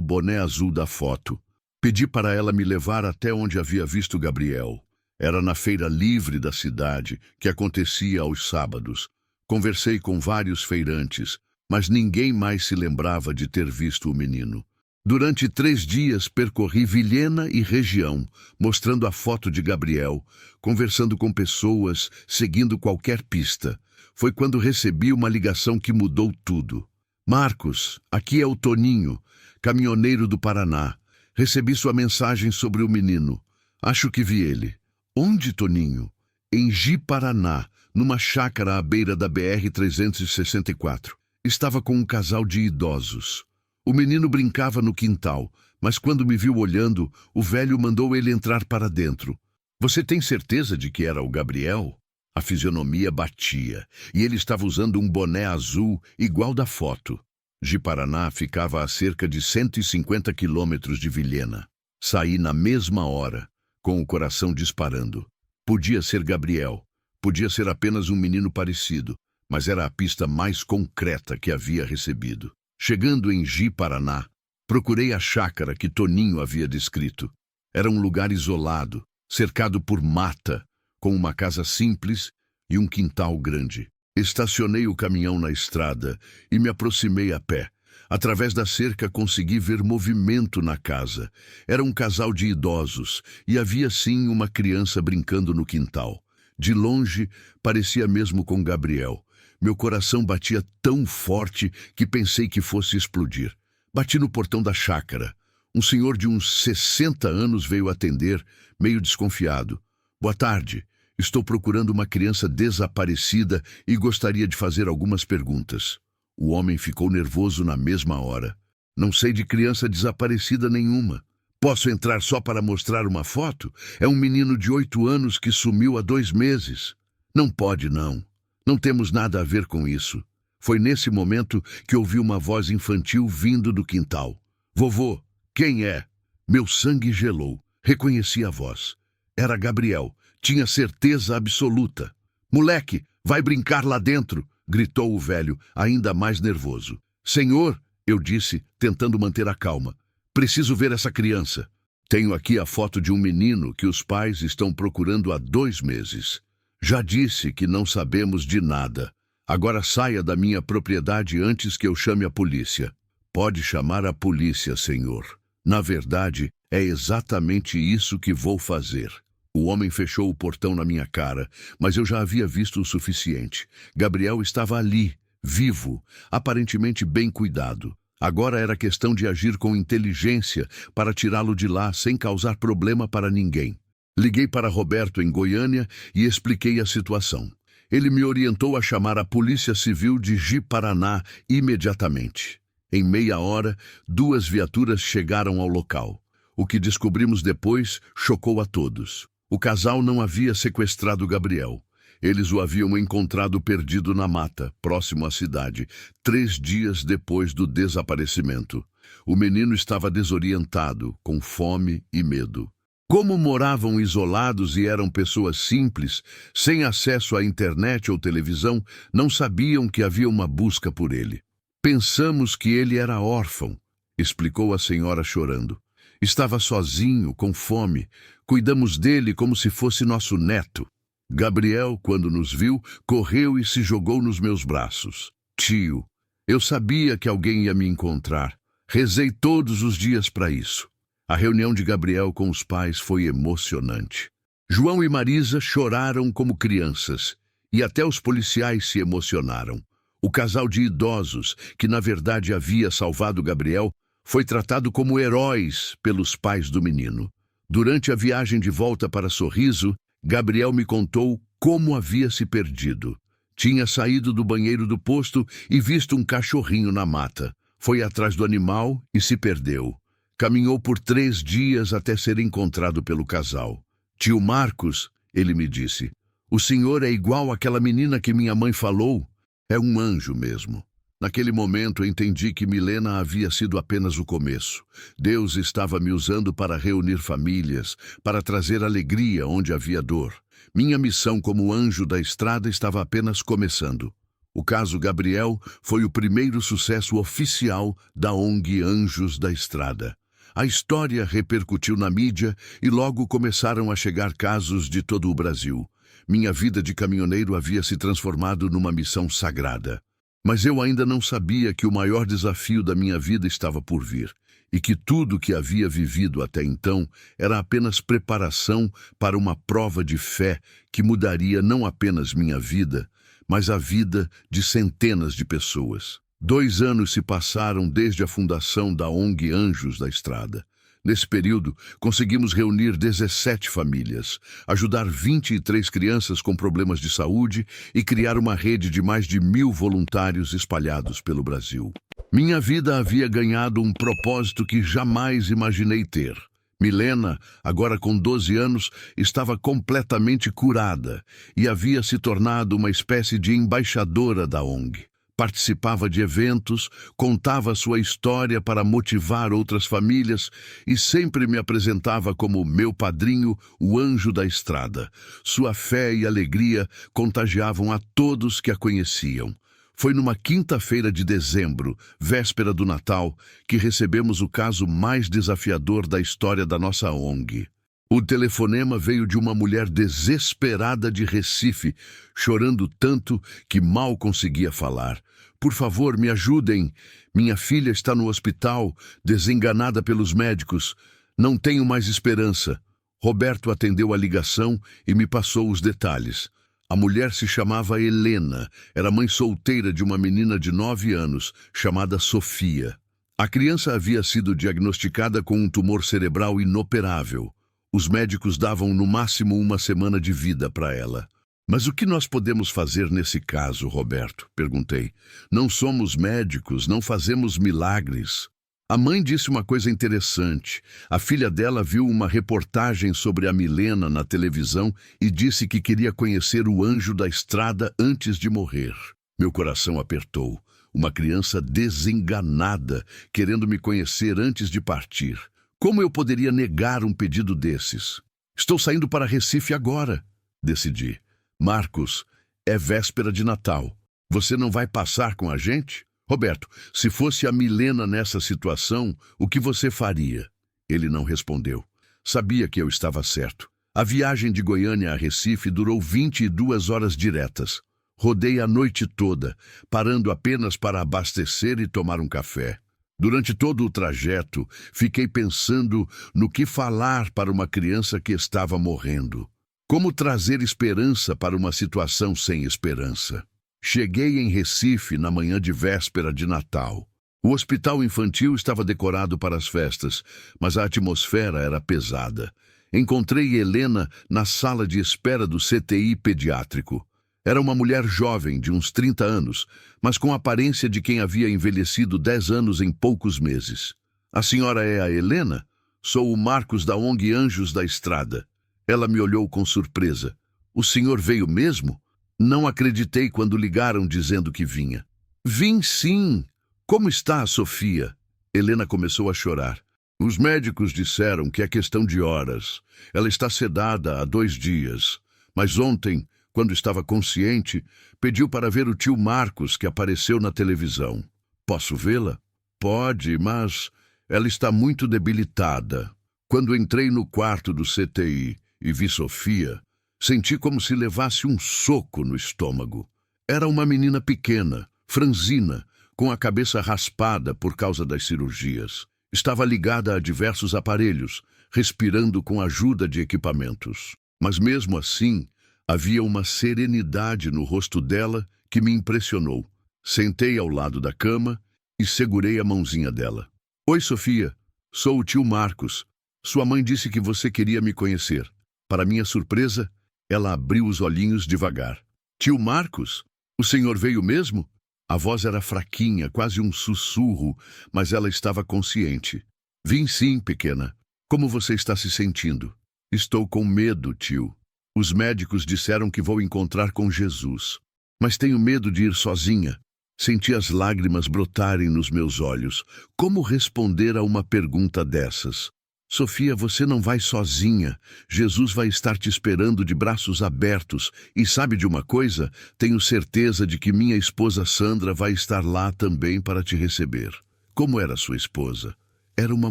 boné azul da foto. Pedi para ela me levar até onde havia visto Gabriel. Era na feira livre da cidade, que acontecia aos sábados. Conversei com vários feirantes, mas ninguém mais se lembrava de ter visto o menino. Durante 3 dias percorri Vilhena e região, mostrando a foto de Gabriel, conversando com pessoas, seguindo qualquer pista. Foi quando recebi uma ligação que mudou tudo. Marcos, aqui é o Toninho, caminhoneiro do Paraná. Recebi sua mensagem sobre o menino. Acho que vi ele. Onde, Toninho? Em Ji-Paraná, numa chácara à beira da BR-364. Estava com um casal de idosos. O menino brincava no quintal, mas quando me viu olhando, o velho mandou ele entrar para dentro. Você tem certeza de que era o Gabriel? A fisionomia batia, e ele estava usando um boné azul igual da foto. Ji-Paraná ficava a cerca de 150 quilômetros de Vilhena. Saí na mesma hora, com o coração disparando. Podia ser Gabriel, podia ser apenas um menino parecido, mas era a pista mais concreta que havia recebido. Chegando em Ji-Paraná, procurei a chácara que Toninho havia descrito. Era um lugar isolado, cercado por mata, com uma casa simples e um quintal grande. Estacionei o caminhão na estrada e me aproximei a pé. Através da cerca consegui ver movimento na casa. Era um casal de idosos e havia sim uma criança brincando no quintal. De longe, parecia mesmo com Gabriel. Meu coração batia tão forte que pensei que fosse explodir. Bati no portão da chácara. Um senhor de uns 60 anos veio atender, meio desconfiado. Boa tarde. Estou procurando uma criança desaparecida e gostaria de fazer algumas perguntas. O homem ficou nervoso na mesma hora. Não sei de criança desaparecida nenhuma. Posso entrar só para mostrar uma foto? É um menino de 8 anos que sumiu há 2 meses. Não pode, não. Não temos nada a ver com isso. Foi nesse momento que ouvi uma voz infantil vindo do quintal. Vovô, quem é? Meu sangue gelou. Reconheci a voz. Era Gabriel. Tinha certeza absoluta. Moleque, vai brincar lá dentro, gritou o velho, ainda mais nervoso. Senhor, eu disse, tentando manter a calma. Preciso ver essa criança. Tenho aqui a foto de um menino que os pais estão procurando há 2 meses. Já disse que não sabemos de nada. Agora saia da minha propriedade antes que eu chame a polícia. Pode chamar a polícia, senhor. Na verdade, é exatamente isso que vou fazer. O homem fechou o portão na minha cara, mas eu já havia visto o suficiente. Gabriel estava ali, vivo, aparentemente bem cuidado. Agora era questão de agir com inteligência para tirá-lo de lá sem causar problema para ninguém. Liguei para Roberto em Goiânia e expliquei a situação. Ele me orientou a chamar a Polícia Civil de Ji-Paraná imediatamente. Em meia hora, 2 viaturas chegaram ao local. O que descobrimos depois chocou a todos. O casal não havia sequestrado Gabriel. Eles o haviam encontrado perdido na mata, próximo à cidade, 3 dias depois do desaparecimento. O menino estava desorientado, com fome e medo. Como moravam isolados e eram pessoas simples, sem acesso à internet ou televisão, não sabiam que havia uma busca por ele. Pensamos que ele era órfão, explicou a senhora chorando. Estava sozinho, com fome. Cuidamos dele como se fosse nosso neto. Gabriel, quando nos viu, correu e se jogou nos meus braços. Tio, eu sabia que alguém ia me encontrar. Rezei todos os dias para isso. A reunião de Gabriel com os pais foi emocionante. João e Marisa choraram como crianças, e até os policiais se emocionaram. O casal de idosos, que na verdade havia salvado Gabriel, foi tratado como heróis pelos pais do menino. Durante a viagem de volta para Sorriso, Gabriel me contou como havia se perdido. Tinha saído do banheiro do posto e visto um cachorrinho na mata. Foi atrás do animal e se perdeu. Caminhou por 3 dias até ser encontrado pelo casal. Tio Marcos, ele me disse, O senhor é igual àquela menina que minha mãe falou. É um anjo mesmo. Naquele momento entendi que Milena havia sido apenas o começo. Deus estava me usando para reunir famílias, para trazer alegria onde havia dor. Minha missão como anjo da estrada estava apenas começando. O caso Gabriel foi o primeiro sucesso oficial da ONG Anjos da Estrada. A história repercutiu na mídia e logo começaram a chegar casos de todo o Brasil. Minha vida de caminhoneiro havia se transformado numa missão sagrada. Mas eu ainda não sabia que o maior desafio da minha vida estava por vir, e que tudo que havia vivido até então era apenas preparação para uma prova de fé que mudaria não apenas minha vida, mas a vida de centenas de pessoas. 2 anos se passaram desde a fundação da ONG Anjos da Estrada. Nesse período, conseguimos reunir 17 famílias, ajudar 23 crianças com problemas de saúde e criar uma rede de mais de 1.000 voluntários espalhados pelo Brasil. Minha vida havia ganhado um propósito que jamais imaginei ter. Milena, agora com 12 anos, estava completamente curada e havia se tornado uma espécie de embaixadora da ONG. Participava de eventos, contava sua história para motivar outras famílias e sempre me apresentava como meu padrinho, o anjo da estrada. Sua fé e alegria contagiavam a todos que a conheciam. Foi numa quinta-feira de dezembro, véspera do Natal, que recebemos o caso mais desafiador da história da nossa ONG. O telefonema veio de uma mulher desesperada de Recife, chorando tanto que mal conseguia falar. Por favor, me ajudem. Minha filha está no hospital, desenganada pelos médicos. Não tenho mais esperança. Roberto atendeu a ligação e me passou os detalhes. A mulher se chamava Helena, era mãe solteira de uma menina de 9 anos, chamada Sofia. A criança havia sido diagnosticada com um tumor cerebral inoperável. Os médicos davam no máximo 1 semana de vida para ela. Mas o que nós podemos fazer nesse caso, Roberto? Perguntei. Não somos médicos, não fazemos milagres. A mãe disse uma coisa interessante. A filha dela viu uma reportagem sobre a Milena na televisão e disse que queria conhecer o anjo da estrada antes de morrer. Meu coração apertou. Uma criança desenganada, querendo me conhecer antes de partir. Como eu poderia negar um pedido desses? Estou saindo para Recife agora, decidi. Marcos, é véspera de Natal. Você não vai passar com a gente? Roberto, se fosse a Milena nessa situação, o que você faria? Ele não respondeu. Sabia que eu estava certo. A viagem de Goiânia a Recife durou 22 horas diretas. Rodei a noite toda, parando apenas para abastecer e tomar um café. Durante todo o trajeto, fiquei pensando no que falar para uma criança que estava morrendo. Como trazer esperança para uma situação sem esperança? Cheguei em Recife na manhã de véspera de Natal. O hospital infantil estava decorado para as festas, mas a atmosfera era pesada. Encontrei Helena na sala de espera do CTI pediátrico. Era uma mulher jovem, de uns 30 anos, mas com a aparência de quem havia envelhecido 10 anos em poucos meses. A senhora é a Helena? Sou o Marcos da ONG Anjos da Estrada. Ela me olhou com surpresa. O senhor veio mesmo? Não acreditei quando ligaram dizendo que vinha. Vim sim. Como está a Sofia? Helena começou a chorar. Os médicos disseram que é questão de horas. Ela está sedada há 2 dias. Mas ontem, quando estava consciente, pediu para ver o tio Marcos, que apareceu na televisão. Posso vê-la? Pode, mas ela está muito debilitada. Quando entrei no quarto do CTI e vi Sofia, senti como se levasse um soco no estômago. Era uma menina pequena, franzina, com a cabeça raspada por causa das cirurgias. Estava ligada a diversos aparelhos, respirando com a ajuda de equipamentos. Mas mesmo assim, havia uma serenidade no rosto dela que me impressionou. Sentei ao lado da cama e segurei a mãozinha dela. Oi, Sofia. Sou o tio Marcos. Sua mãe disse que você queria me conhecer. Para minha surpresa, ela abriu os olhinhos devagar. Tio Marcos? O senhor veio mesmo? A voz era fraquinha, quase um sussurro, mas ela estava consciente. Vim sim, pequena. Como você está se sentindo? Estou com medo, tio. Os médicos disseram que vou encontrar com Jesus, mas tenho medo de ir sozinha. Senti as lágrimas brotarem nos meus olhos. Como responder a uma pergunta dessas? Sofia, você não vai sozinha. Jesus vai estar te esperando de braços abertos. E sabe de uma coisa? Tenho certeza de que minha esposa Sandra vai estar lá também para te receber. Como era sua esposa? Era uma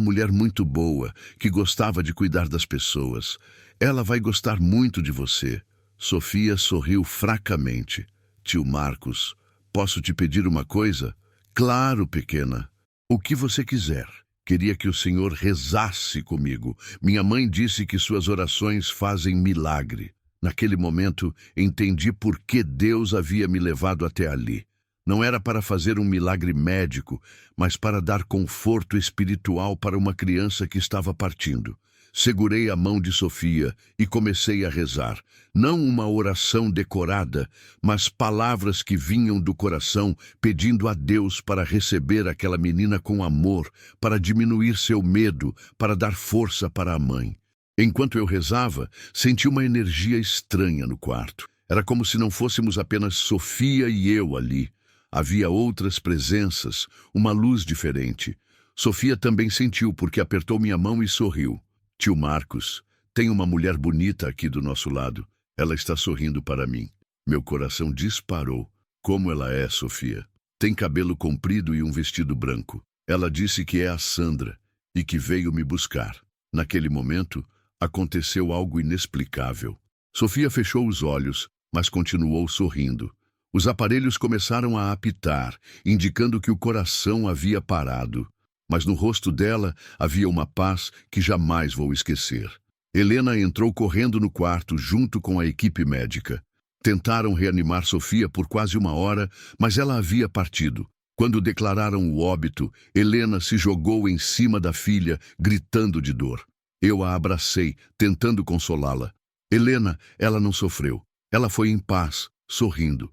mulher muito boa, que gostava de cuidar das pessoas. Ela vai gostar muito de você. Sofia sorriu fracamente. Tio Marcos, posso te pedir uma coisa? Claro, pequena. O que você quiser. Queria que o Senhor rezasse comigo. Minha mãe disse que suas orações fazem milagre. Naquele momento, entendi por que Deus havia me levado até ali. Não era para fazer um milagre médico, mas para dar conforto espiritual para uma criança que estava partindo. Segurei a mão de Sofia e comecei a rezar. Não uma oração decorada, mas palavras que vinham do coração, pedindo a Deus para receber aquela menina com amor, para diminuir seu medo, para dar força para a mãe. Enquanto eu rezava, senti uma energia estranha no quarto. Era como se não fôssemos apenas Sofia e eu ali. Havia outras presenças, uma luz diferente. Sofia também sentiu porque apertou minha mão e sorriu. Tio Marcos, tem uma mulher bonita aqui do nosso lado. Ela está sorrindo para mim. Meu coração disparou. Como ela é, Sofia? Tem cabelo comprido e um vestido branco. Ela disse que é a Sandra e que veio me buscar. Naquele momento, aconteceu algo inexplicável. Sofia fechou os olhos, mas continuou sorrindo. Os aparelhos começaram a apitar, indicando que o coração havia parado. Mas no rosto dela havia uma paz que jamais vou esquecer. Helena entrou correndo no quarto junto com a equipe médica. Tentaram reanimar Sofia por quase uma hora, mas ela havia partido. Quando declararam o óbito, Helena se jogou em cima da filha, gritando de dor. Eu a abracei, tentando consolá-la. Helena, ela não sofreu. Ela foi em paz, sorrindo.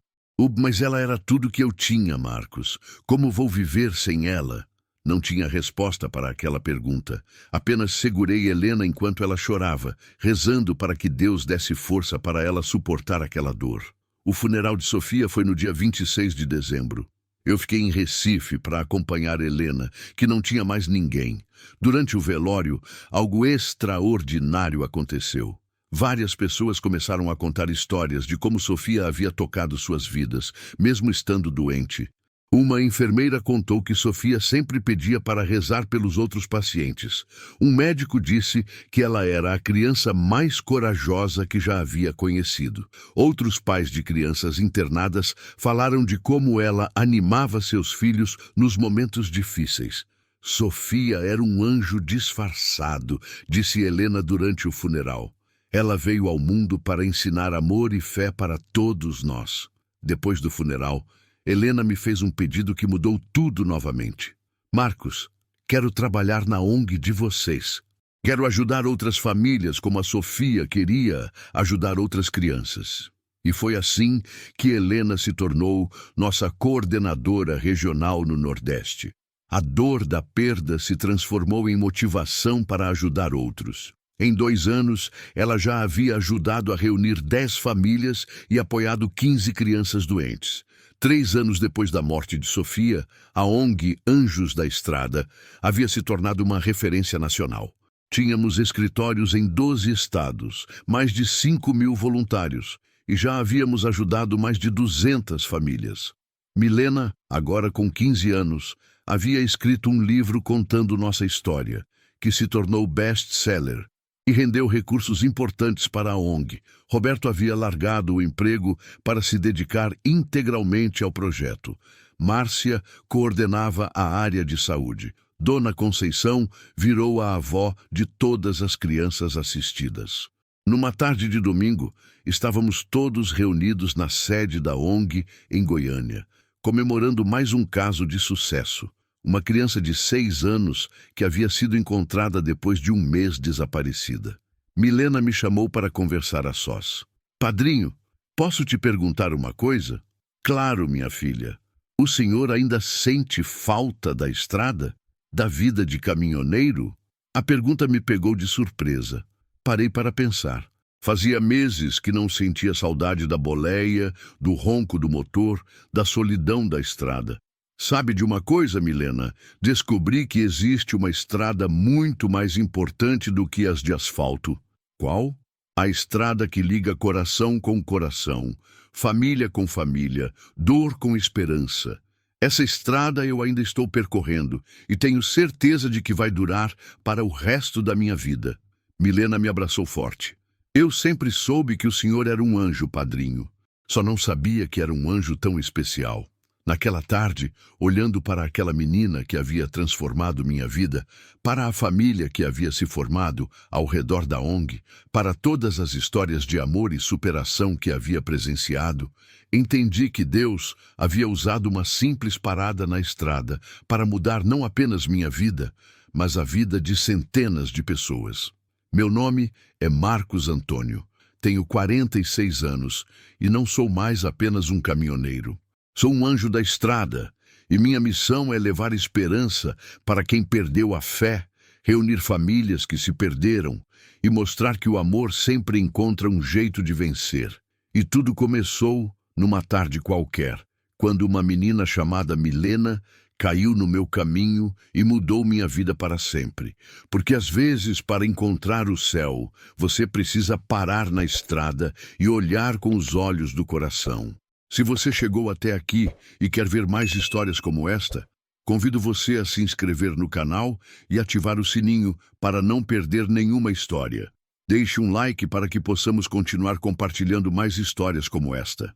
Mas ela era tudo que eu tinha, Marcos. Como vou viver sem ela? Não tinha resposta para aquela pergunta. Apenas segurei Helena enquanto ela chorava, rezando para que Deus desse força para ela suportar aquela dor. O funeral de Sofia foi no dia 26 de dezembro. Eu fiquei em Recife para acompanhar Helena, que não tinha mais ninguém. Durante o velório, algo extraordinário aconteceu. Várias pessoas começaram a contar histórias de como Sofia havia tocado suas vidas, mesmo estando doente. Uma enfermeira contou que Sofia sempre pedia para rezar pelos outros pacientes. Um médico disse que ela era a criança mais corajosa que já havia conhecido. Outros pais de crianças internadas falaram de como ela animava seus filhos nos momentos difíceis. Sofia era um anjo disfarçado, disse Helena durante o funeral. Ela veio ao mundo para ensinar amor e fé para todos nós. Depois do funeral, Helena me fez um pedido que mudou tudo novamente. Marcos, quero trabalhar na ONG de vocês. Quero ajudar outras famílias como a Sofia queria ajudar outras crianças. E foi assim que Helena se tornou nossa coordenadora regional no Nordeste. A dor da perda se transformou em motivação para ajudar outros. Em 2 anos, ela já havia ajudado a reunir 10 famílias e apoiado 15 crianças doentes. 3 anos depois da morte de Sofia, a ONG Anjos da Estrada havia se tornado uma referência nacional. Tínhamos escritórios em 12 estados, mais de 5.000 voluntários, e já havíamos ajudado mais de 200 famílias. Milena, agora com 15 anos, havia escrito um livro contando nossa história, que se tornou best-seller e rendeu recursos importantes para a ONG. Roberto havia largado o emprego para se dedicar integralmente ao projeto. Márcia coordenava a área de saúde. Dona Conceição virou a avó de todas as crianças assistidas. Numa tarde de domingo, estávamos todos reunidos na sede da ONG em Goiânia, comemorando mais um caso de sucesso. Uma criança de 6 anos que havia sido encontrada depois de 1 mês desaparecida. Milena me chamou para conversar a sós. Padrinho, posso te perguntar uma coisa? Claro, minha filha. O senhor ainda sente falta da estrada? Da vida de caminhoneiro? A pergunta me pegou de surpresa. Parei para pensar. Fazia meses que não sentia saudade da boleia, do ronco do motor, da solidão da estrada. Sabe de uma coisa, Milena? Descobri que existe uma estrada muito mais importante do que as de asfalto. Qual? A estrada que liga coração com coração, família com família, dor com esperança. Essa estrada eu ainda estou percorrendo e tenho certeza de que vai durar para o resto da minha vida. Milena me abraçou forte. Eu sempre soube que o senhor era um anjo, padrinho. Só não sabia que era um anjo tão especial. Naquela tarde, olhando para aquela menina que havia transformado minha vida, para a família que havia se formado ao redor da ONG, para todas as histórias de amor e superação que havia presenciado, entendi que Deus havia usado uma simples parada na estrada para mudar não apenas minha vida, mas a vida de centenas de pessoas. Meu nome é Marcos Antônio, tenho 46 anos e não sou mais apenas um caminhoneiro. Sou um anjo da estrada e minha missão é levar esperança para quem perdeu a fé, reunir famílias que se perderam e mostrar que o amor sempre encontra um jeito de vencer. E tudo começou numa tarde qualquer, quando uma menina chamada Milena caiu no meu caminho e mudou minha vida para sempre. Porque às vezes, para encontrar o céu, você precisa parar na estrada e olhar com os olhos do coração. Se você chegou até aqui e quer ver mais histórias como esta, convido você a se inscrever no canal e ativar o sininho para não perder nenhuma história. Deixe um like para que possamos continuar compartilhando mais histórias como esta.